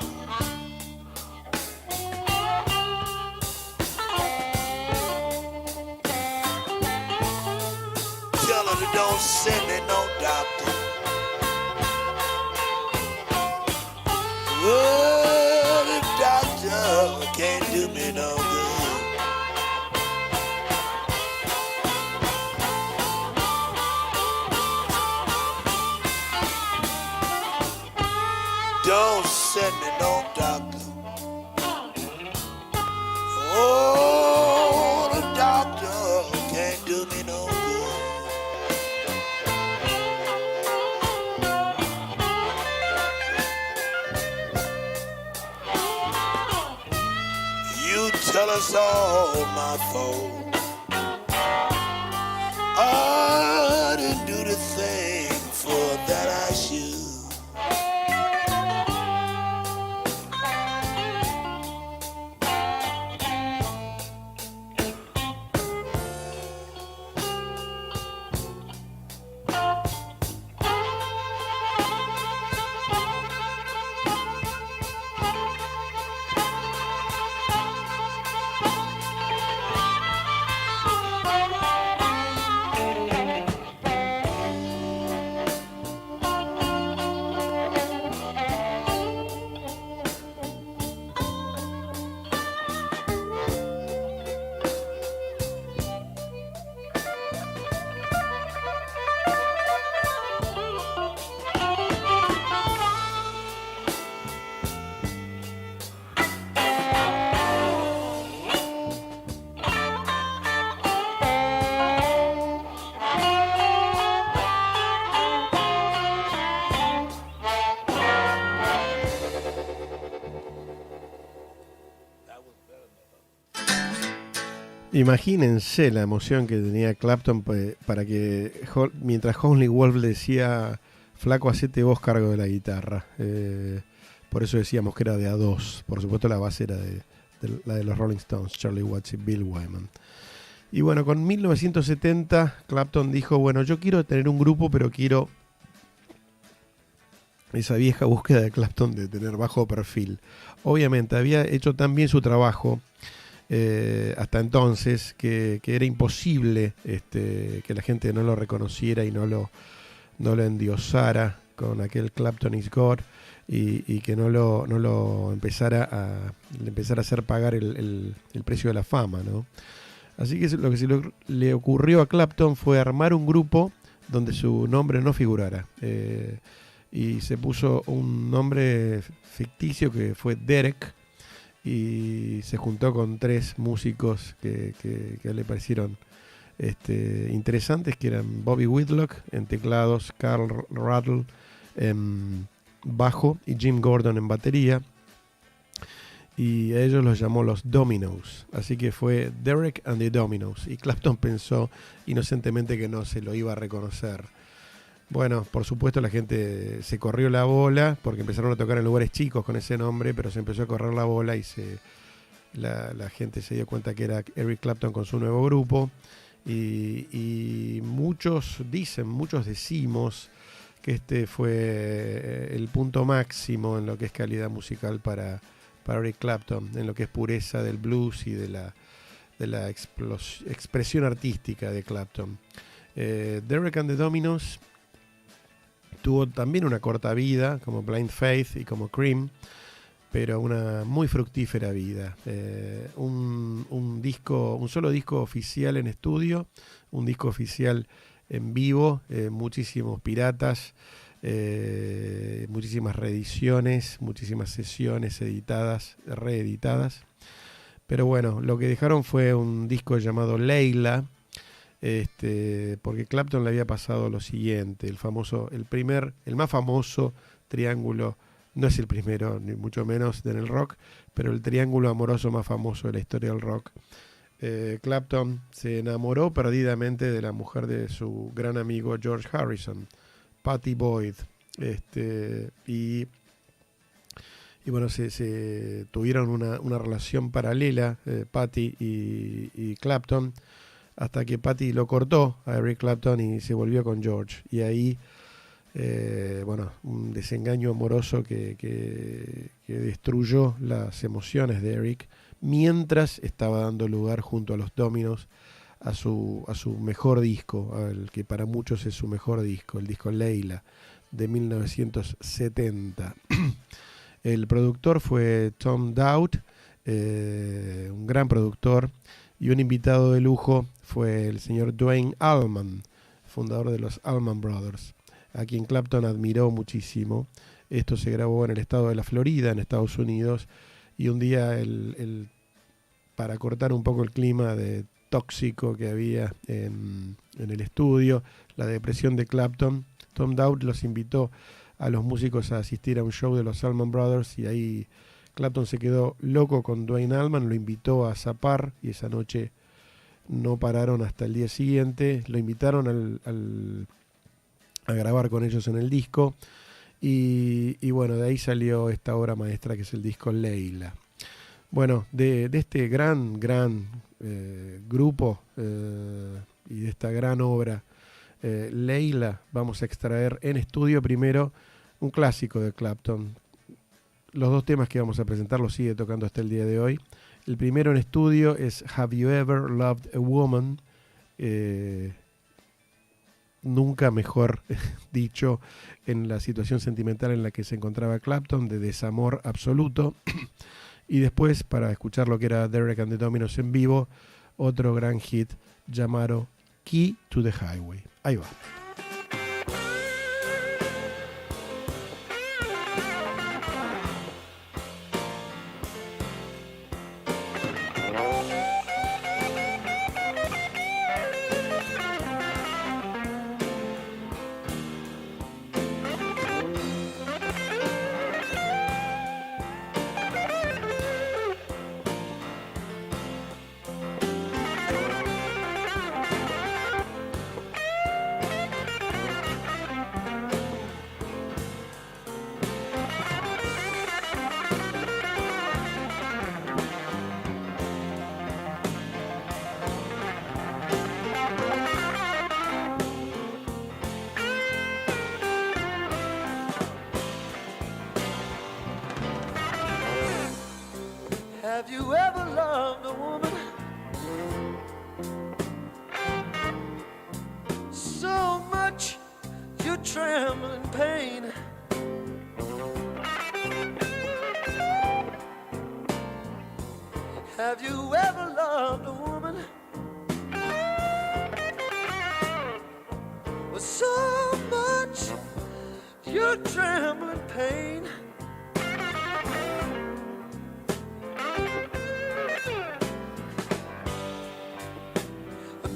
Tell her to don't send me no doctor. Oh, the doctor can't do me no good. Don't send me no doctor. Oh, the doctor can't do me no good. You tell us all my fault. I didn't do the thing for that I should. Imagínense la emoción que tenía Clapton para que, mientras Howlin' Wolf le decía, flaco, hacete vos cargo de la guitarra. Por eso decíamos que era de a dos. Por supuesto la base era de la de los Rolling Stones, Charlie Watts y Bill Wyman. Y bueno, con 1970 Clapton dijo, bueno, yo quiero tener un grupo, pero quiero esa vieja búsqueda de Clapton de tener bajo perfil. Obviamente había hecho tan bien su trabajo hasta entonces que era imposible que la gente no lo reconociera y no lo endiosara con aquel Clapton is God y que no lo empezara a hacer pagar el precio de la fama, ¿no? Así que lo que le ocurrió a Clapton fue armar un grupo donde su nombre no figurara, y se puso un nombre ficticio que fue Derek, y se juntó con tres músicos que le parecieron interesantes, que eran Bobby Whitlock en teclados, Carl Rattle en bajo y Jim Gordon en batería, y a ellos los llamó los Dominos. Así que fue Derek and the Dominos, y Clapton pensó inocentemente que no se lo iba a reconocer. Bueno, por supuesto la gente se corrió la bola porque empezaron a tocar en lugares chicos con ese nombre, pero se empezó a correr la bola y la gente se dio cuenta que era Eric Clapton con su nuevo grupo, y muchos decimos que este fue el punto máximo en lo que es calidad musical para Eric Clapton, en lo que es pureza del blues y de la expresión artística de Clapton. Derek and the Dominos tuvo también una corta vida, como Blind Faith y como Cream, pero una muy fructífera vida. Un solo disco oficial en estudio, un disco oficial en vivo, muchísimos piratas, muchísimas reediciones, muchísimas sesiones editadas, reeditadas. Pero bueno, lo que dejaron fue un disco llamado Layla, porque Clapton le había pasado lo siguiente: el más famoso triángulo, no es el primero ni mucho menos en el rock, pero el triángulo amoroso más famoso de la historia del rock Clapton se enamoró perdidamente de la mujer de su gran amigo George Harrison, Pattie Boyd. Y bueno, se tuvieron una relación paralela, Pattie y Clapton, hasta que Pattie lo cortó a Eric Clapton y se volvió con George. Y ahí, bueno, un desengaño amoroso que destruyó las emociones de Eric, mientras estaba dando lugar junto a los Dominos a su mejor disco, al que para muchos es su mejor disco, el disco Layla, de 1970. El productor fue Tom Dowd, un gran productor, y un invitado de lujo fue el señor Duane Allman, fundador de los Allman Brothers, a quien Clapton admiró muchísimo. Esto se grabó en el estado de la Florida, en Estados Unidos, y un día, para cortar un poco el clima de tóxico que había en el estudio, la depresión de Clapton, Tom Dowd los invitó a los músicos a asistir a un show de los Allman Brothers, y ahí Clapton se quedó loco con Duane Allman, lo invitó a zapar, y esa noche no pararon hasta el día siguiente. Lo invitaron a grabar con ellos en el disco, y bueno, de ahí salió esta obra maestra que es el disco Layla. Bueno, de este gran grupo y de esta gran obra Layla, vamos a extraer en estudio primero un clásico de Clapton. Los dos temas que vamos a presentar los sigue tocando hasta el día de hoy. El primero en estudio es Have You Ever Loved a Woman? Nunca mejor dicho en la situación sentimental en la que se encontraba Clapton, de desamor absoluto. Y después, para escuchar lo que era Derek and the Dominos en vivo, otro gran hit llamado Key to the Highway. Ahí va. Have you ever loved a woman so much you tremble in pain? Have you ever loved a woman with so much you tremble in pain?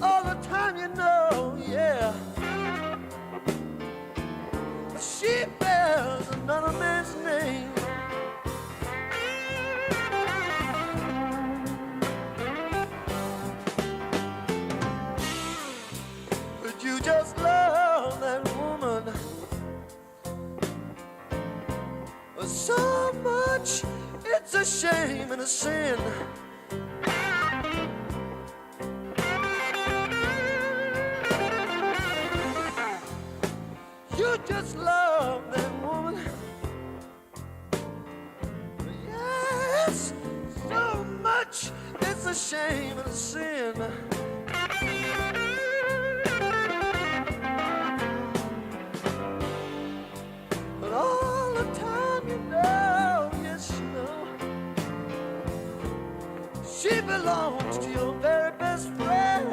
All the time you know, yeah, she bears another man's name. But you just love that woman so much, it's a shame and a sin. You just love that woman. Yes, so much, it's a shame and a sin. But all the time you know, yes you know, she belongs to your very best friend.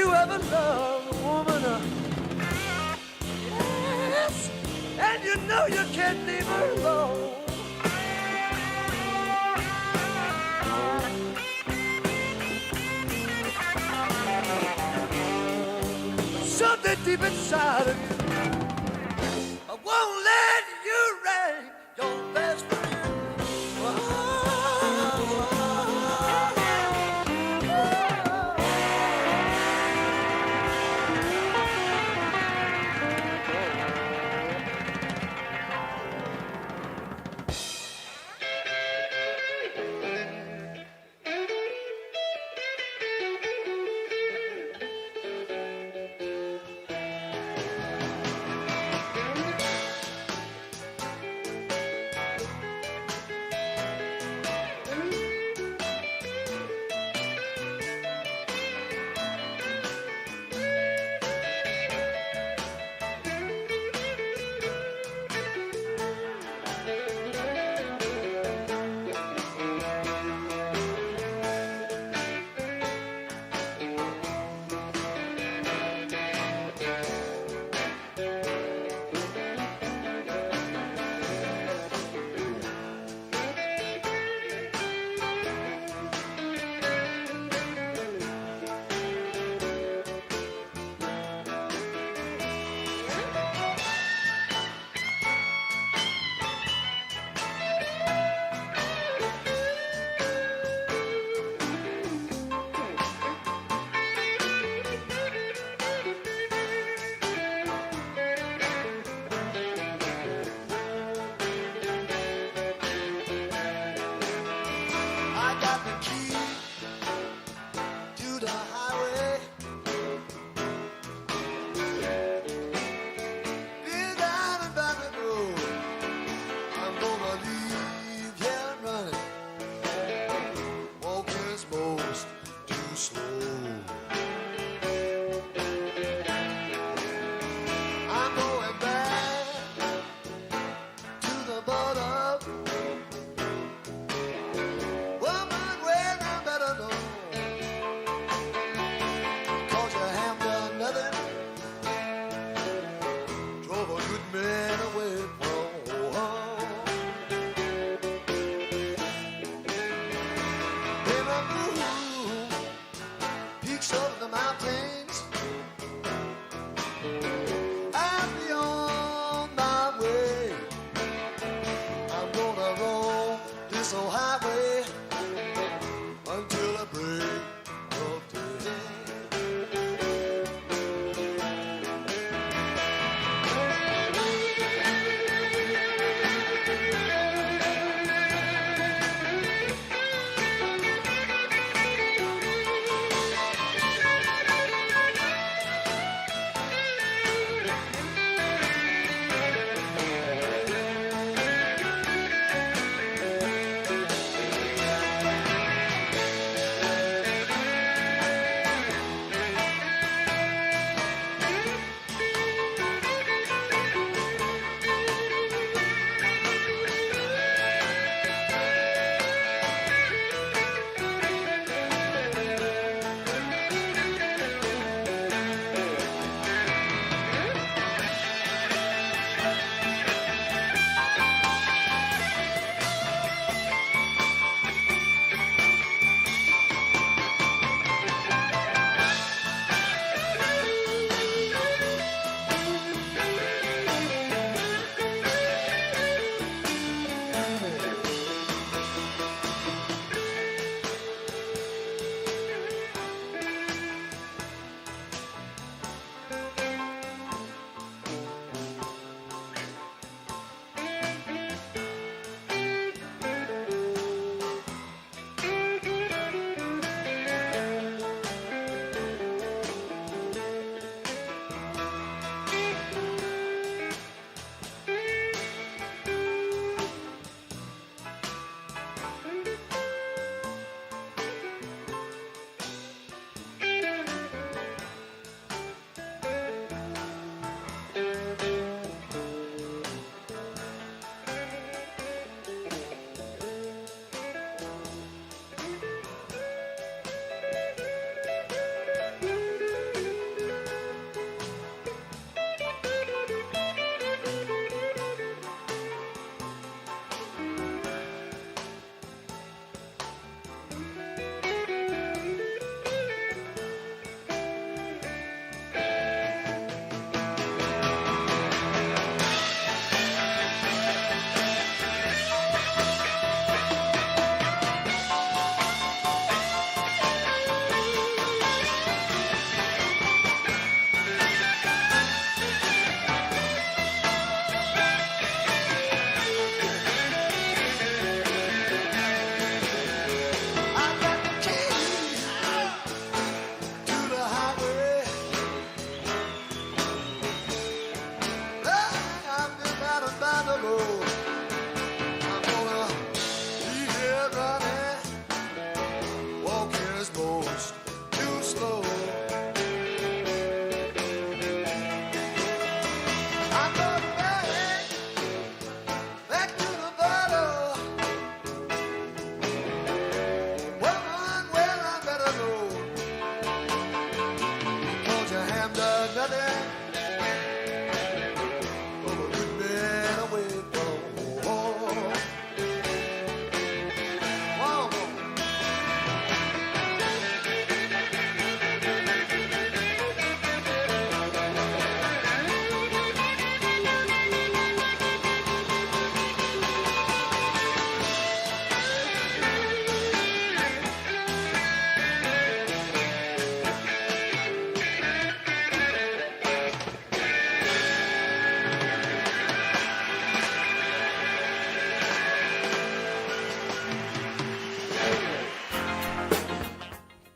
you ever love a woman? Yes, and you know you can't leave her alone. Something deep inside of you won't let you rain your best friend.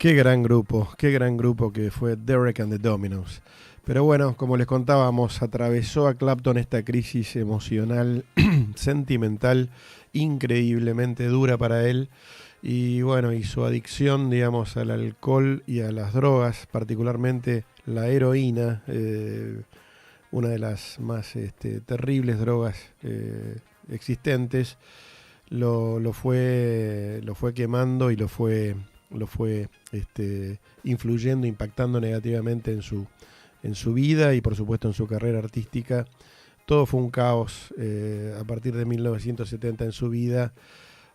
Qué gran grupo que fue Derek and the Dominos. Pero bueno, como les contábamos, atravesó a Clapton esta crisis emocional, sentimental, increíblemente dura para él. Y bueno, y su adicción, digamos, al alcohol y a las drogas, particularmente la heroína, una de las más terribles drogas existentes, lo fue quemando y lo fue influyendo, impactando negativamente en su vida y por supuesto en su carrera artística. Todo fue un caos a partir de 1970 en su vida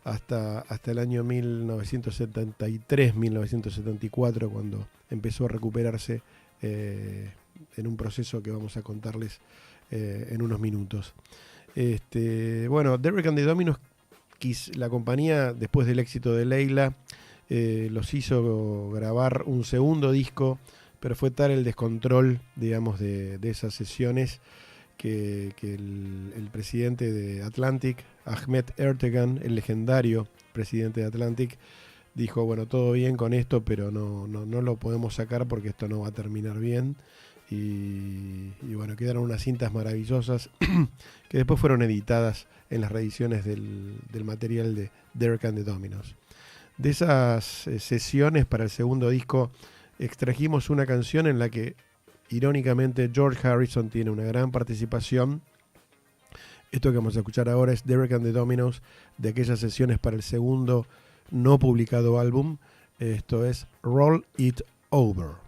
hasta el año 1973-1974, cuando empezó a recuperarse en un proceso que vamos a contarles en unos minutos. Bueno, Derek and the Dominos, la compañía, después del éxito de Layla, los hizo grabar un segundo disco, pero fue tal el descontrol, digamos, de esas sesiones que el presidente de Atlantic, Ahmet Ertegun, el legendario presidente de Atlantic, dijo, bueno, todo bien con esto, pero no lo podemos sacar porque esto no va a terminar bien. Y bueno, quedaron unas cintas maravillosas que después fueron editadas en las reediciones del material de Derek and the Dominos. De esas sesiones para el segundo disco extrajimos una canción en la que irónicamente George Harrison tiene una gran participación. Esto que vamos a escuchar ahora es Derek and the Dominos, de aquellas sesiones para el segundo no publicado álbum. Esto es Roll It Over.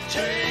Take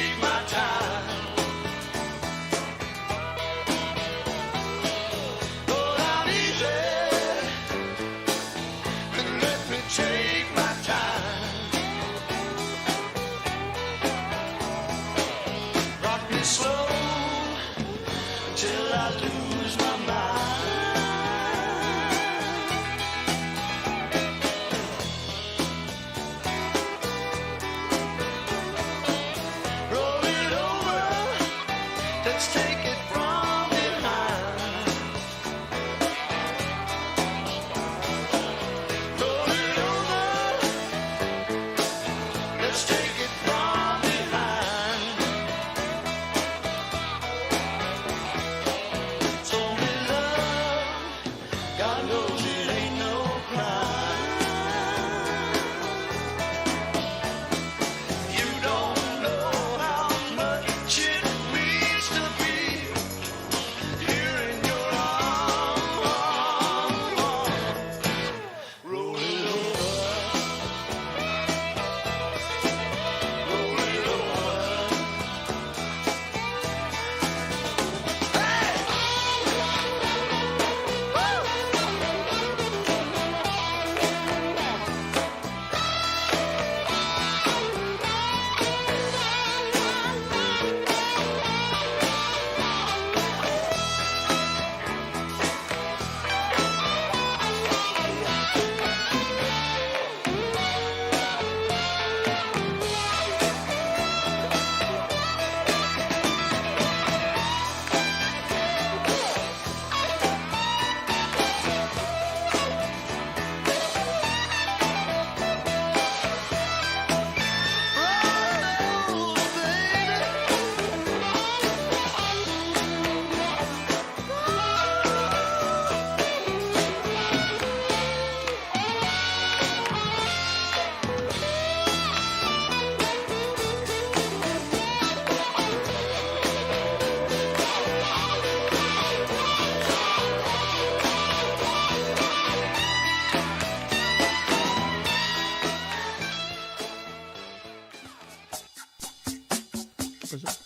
¿Qué pasó?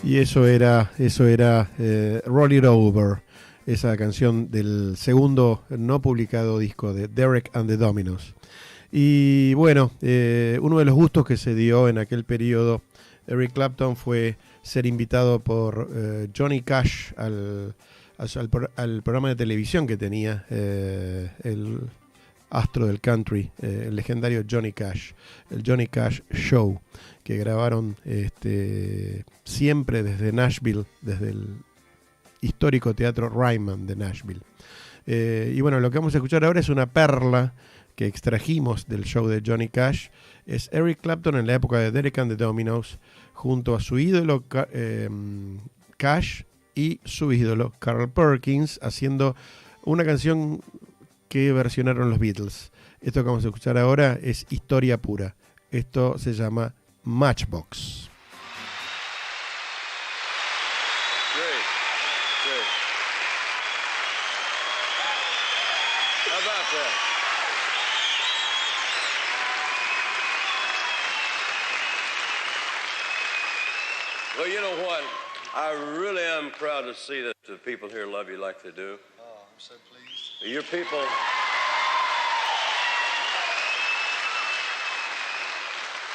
Y eso era Roll It Over, esa canción del segundo no publicado disco de Derek and the Dominos. Y bueno, uno de los gustos que se dio en aquel periodo, Eric Clapton, fue ser invitado por Johnny Cash al programa de televisión que tenía el astro del country, el legendario Johnny Cash, el Johnny Cash Show, que grabaron siempre desde Nashville, desde el histórico teatro Ryman de Nashville. Y bueno, lo que vamos a escuchar ahora es una perla que extrajimos del show de Johnny Cash. Es Eric Clapton en la época de Derek and the Dominos, junto a su ídolo Cash y su ídolo Carl Perkins, haciendo una canción que versionaron los Beatles. Esto que vamos a escuchar ahora es historia pura. Esto se llama Matchbox. Great. How about that? Well, you know what? I really am proud to see that the people here love you like they do. Oh, I'm so pleased. Your people...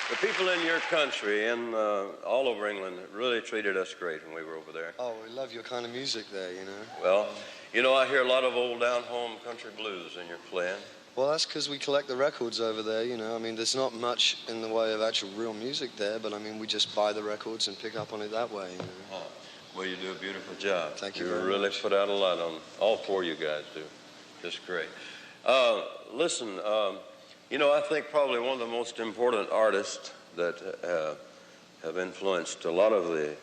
The people in your country and all over England really treated us great when we were over there. Oh, we love your kind of music there, you know. Well, you know, I hear a lot of old down-home country blues in your playing. Well, that's because we collect the records over there, you know. I mean, there's not much in the way of actual real music there, but I mean, we just buy the records and pick up on it that way, you know. Oh, well, you do a beautiful job. Thank you You very really much. put out a lot on, all four of you guys do. Just great. Listen, you know, I think probably one of the most important artists that have influenced a lot of the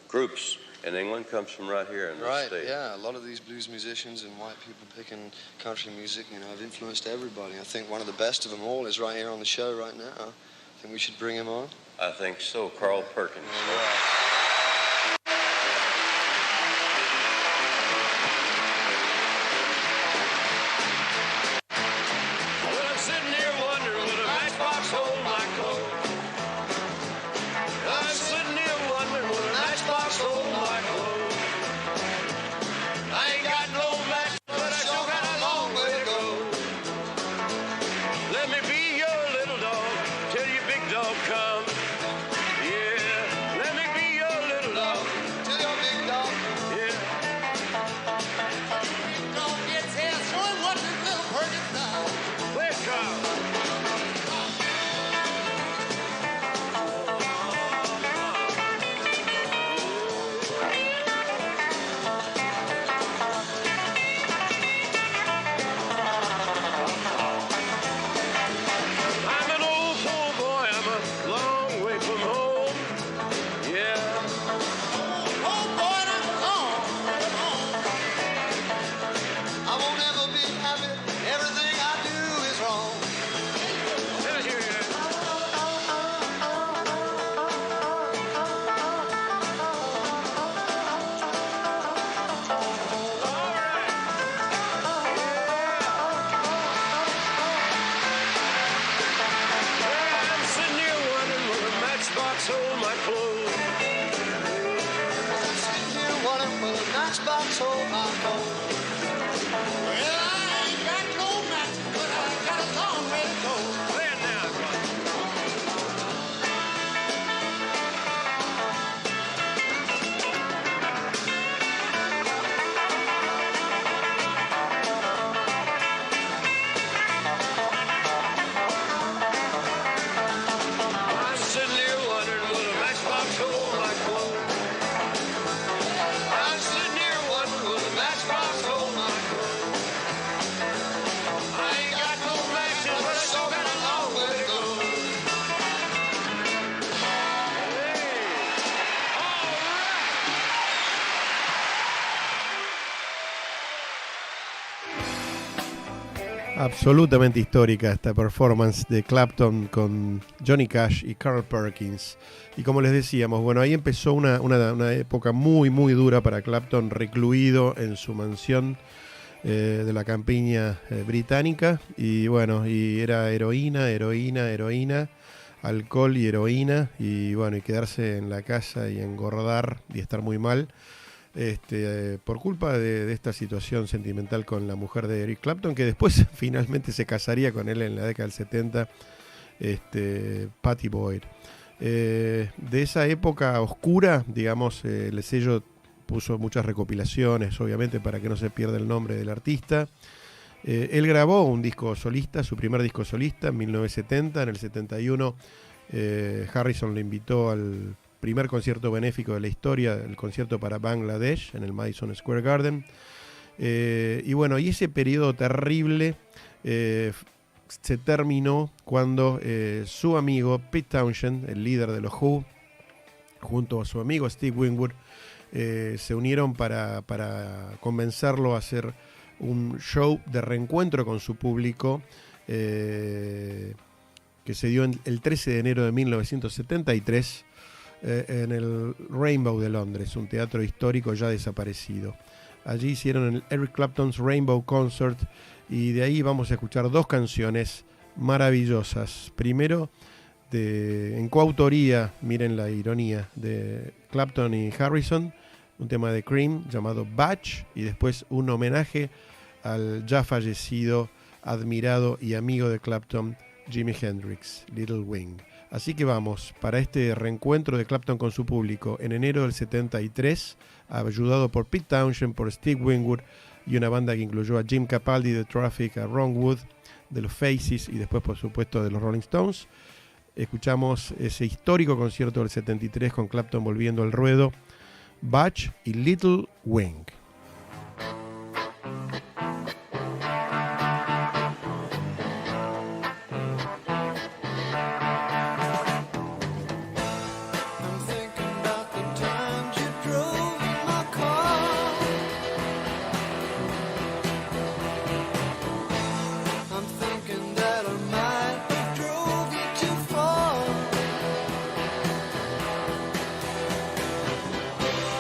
groups in England comes from right here in this Right, state. yeah. A lot of these blues musicians and white people picking country music, you know, have influenced everybody. I think one of the best of them all is right here on the show right now. I think we should bring him on. I think so, Carl Perkins. Well, I'm sitting here wondering, will a matchbox hold my coat? I'm sitting here wondering, will a matchbox hold my coat? I ain't got no match, but I sure got a long way to go. Let me be your little dog till your big dog comes. Yeah, let me be your little dog till your big dog. Yeah. Big dog gets here, show him what this little Perkins does. Where's Carl? I'm an old soul boy, I'm a long way from home. Yeah. Old boy, and I'm long way from home. I won't ever be happy. Everything I do is wrong. Yeah, yeah, yeah. All right. Yeah, I'm sitting here wondering, will the matchbox hold my clothes? Sitting here wondering, will the matchbox hold my coat? Well, I ain't got no match, but I got a long way to go. Play it now, Carl. I'm sitting here wondering, will the matchbox hold my clothes? I'm sitting here wondering, will the matchbox Absolutamente histórica esta performance de Clapton con Johnny Cash y Carl Perkins. Y como les decíamos, bueno, ahí empezó una época muy, muy dura para Clapton, recluido en su mansión de la campiña británica. Y bueno, y era heroína, alcohol y heroína. Y bueno, y quedarse en la casa y engordar y estar muy mal. Por culpa de esta situación sentimental con la mujer de Eric Clapton, que después finalmente se casaría con él en la década del 70, Pattie Boyd. De esa época oscura, digamos, el sello puso muchas recopilaciones, obviamente, para que no se pierda el nombre del artista. Él grabó un disco solista, su primer disco solista, en 1970. En el 71, Harrison le invitó al primer concierto benéfico de la historia, el concierto para Bangladesh en el Madison Square Garden. Y bueno, y ese periodo terrible se terminó cuando su amigo Pete Townshend, el líder de los Who, junto a su amigo Steve Winwood, se unieron para convencerlo a hacer un show de reencuentro con su público que se dio el 13 de enero de 1973 en el Rainbow de Londres, un teatro histórico ya desaparecido. Allí hicieron el Eric Clapton's Rainbow Concert y de ahí vamos a escuchar dos canciones maravillosas. Primero, en coautoría, miren la ironía, de Clapton y Harrison, un tema de Cream llamado Batch, y después un homenaje al ya fallecido, admirado y amigo de Clapton, Jimi Hendrix, Little Wing. Así que vamos, para este reencuentro de Clapton con su público en enero del 73, ayudado por Pete Townshend, por Steve Winwood y una banda que incluyó a Jim Capaldi de Traffic, a Ron Wood de los Faces y después, por supuesto, de los Rolling Stones. Escuchamos ese histórico concierto del 73 con Clapton volviendo al ruedo, Batch y Little Wing.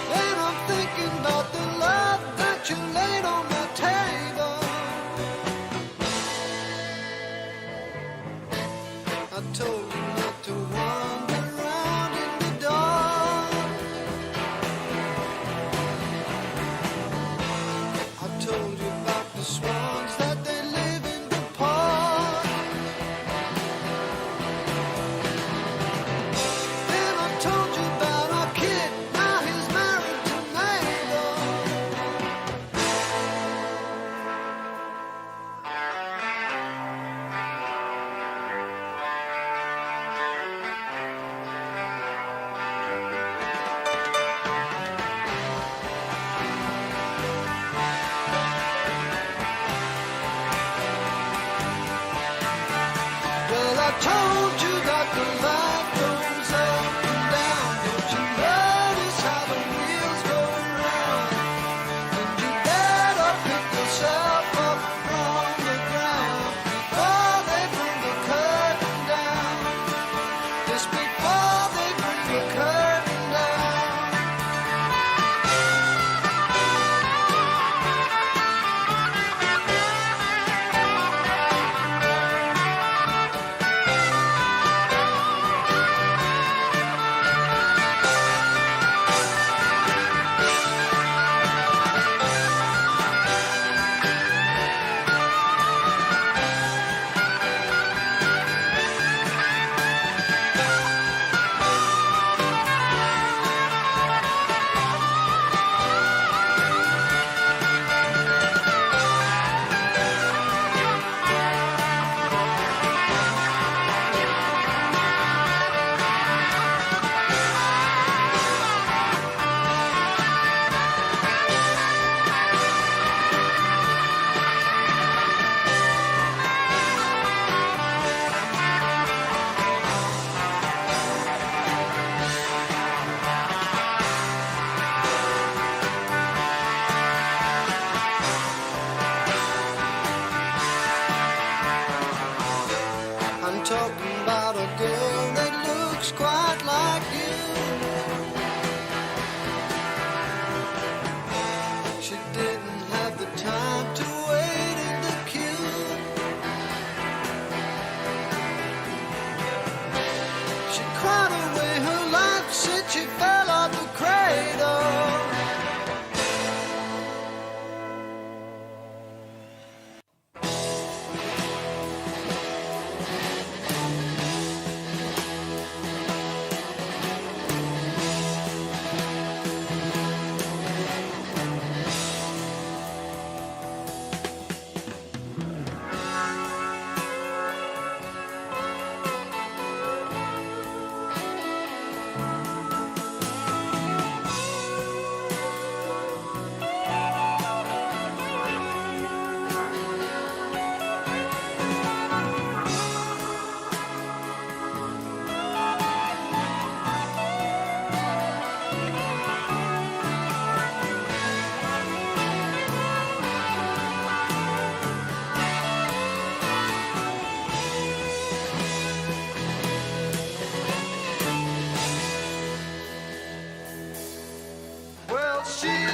And I'm thinking about the love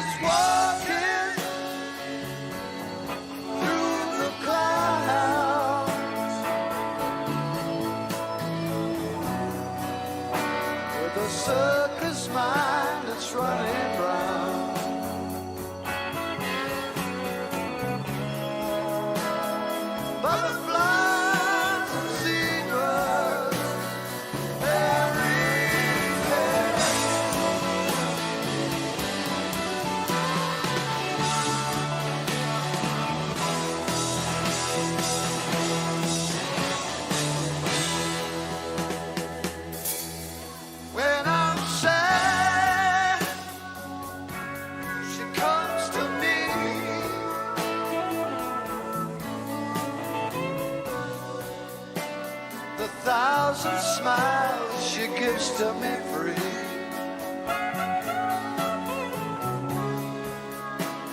is walking through the clouds with a circus mind that's running round. Butterflies and zebras everywhere. When I'm sad, she comes to me. The thousand smiles she gives to me free.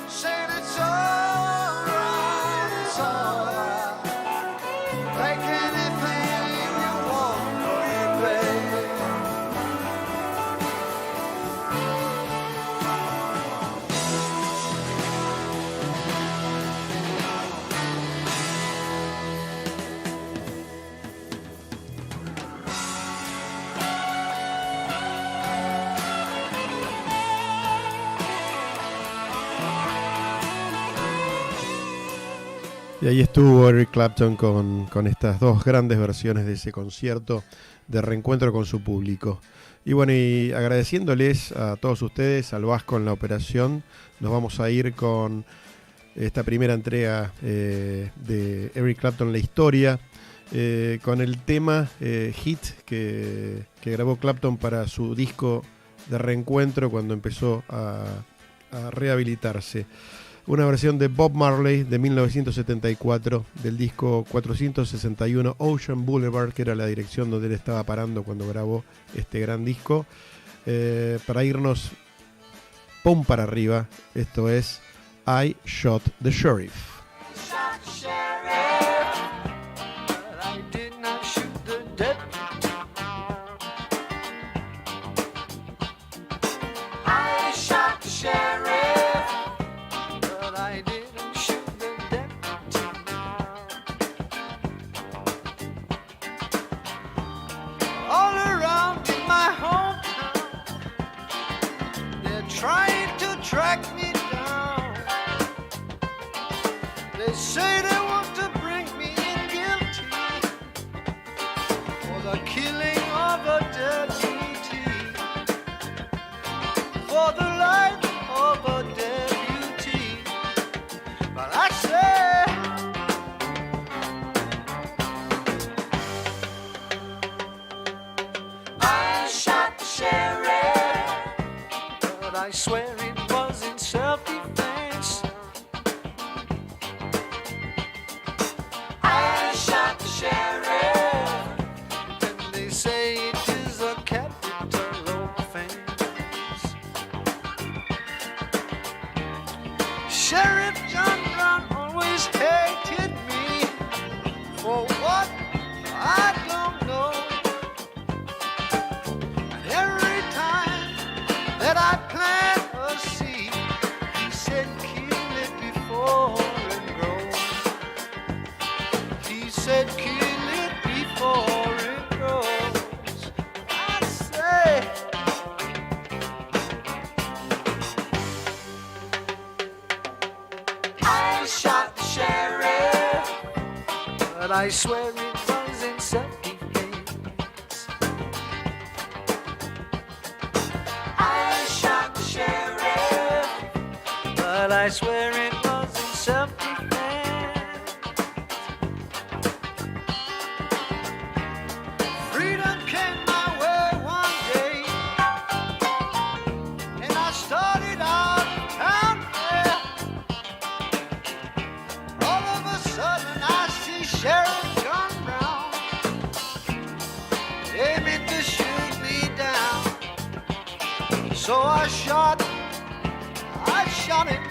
Saying it's alright, it's alright. Take anything you want for me, baby. Y ahí estuvo Eric Clapton con estas dos grandes versiones de ese concierto de reencuentro con su público. Y bueno, y agradeciéndoles a todos ustedes, al Vasco en la operación, nos vamos a ir con esta primera entrega de Eric Clapton, La Historia, con el tema Hit que grabó Clapton para su disco de reencuentro cuando empezó a rehabilitarse. Una versión de Bob Marley de 1974 del disco 461 Ocean Boulevard, que era la dirección donde él estaba parando cuando grabó este gran disco. Para irnos pum para arriba, esto es I Shot the Sheriff. Shot the sheriff, but I did not shoot the deputy. I shot the sheriff, but I didn't shoot the deputy. All around in my hometown, they're trying to track me down. They say they want to bring me in guilty for the killing of a deputy, for the life of a deputy. But I say, I shot the sheriff, but I swear it was in self-defense. I shot the sheriff, and they say it is a capital offense. Sheriff John Brown always hated me for what I don't know. And every time that I plant a seed, he said kill it before it grows. He said kill it before it grows. I say, I shot the sheriff, but I swear it was in self-defense. I shot the sheriff, but I swear it was in self-defense. Freedom came my way one day, and I started out of town there. All of a sudden I see Sheriff John Brown aiming to shoot me down. So I shot him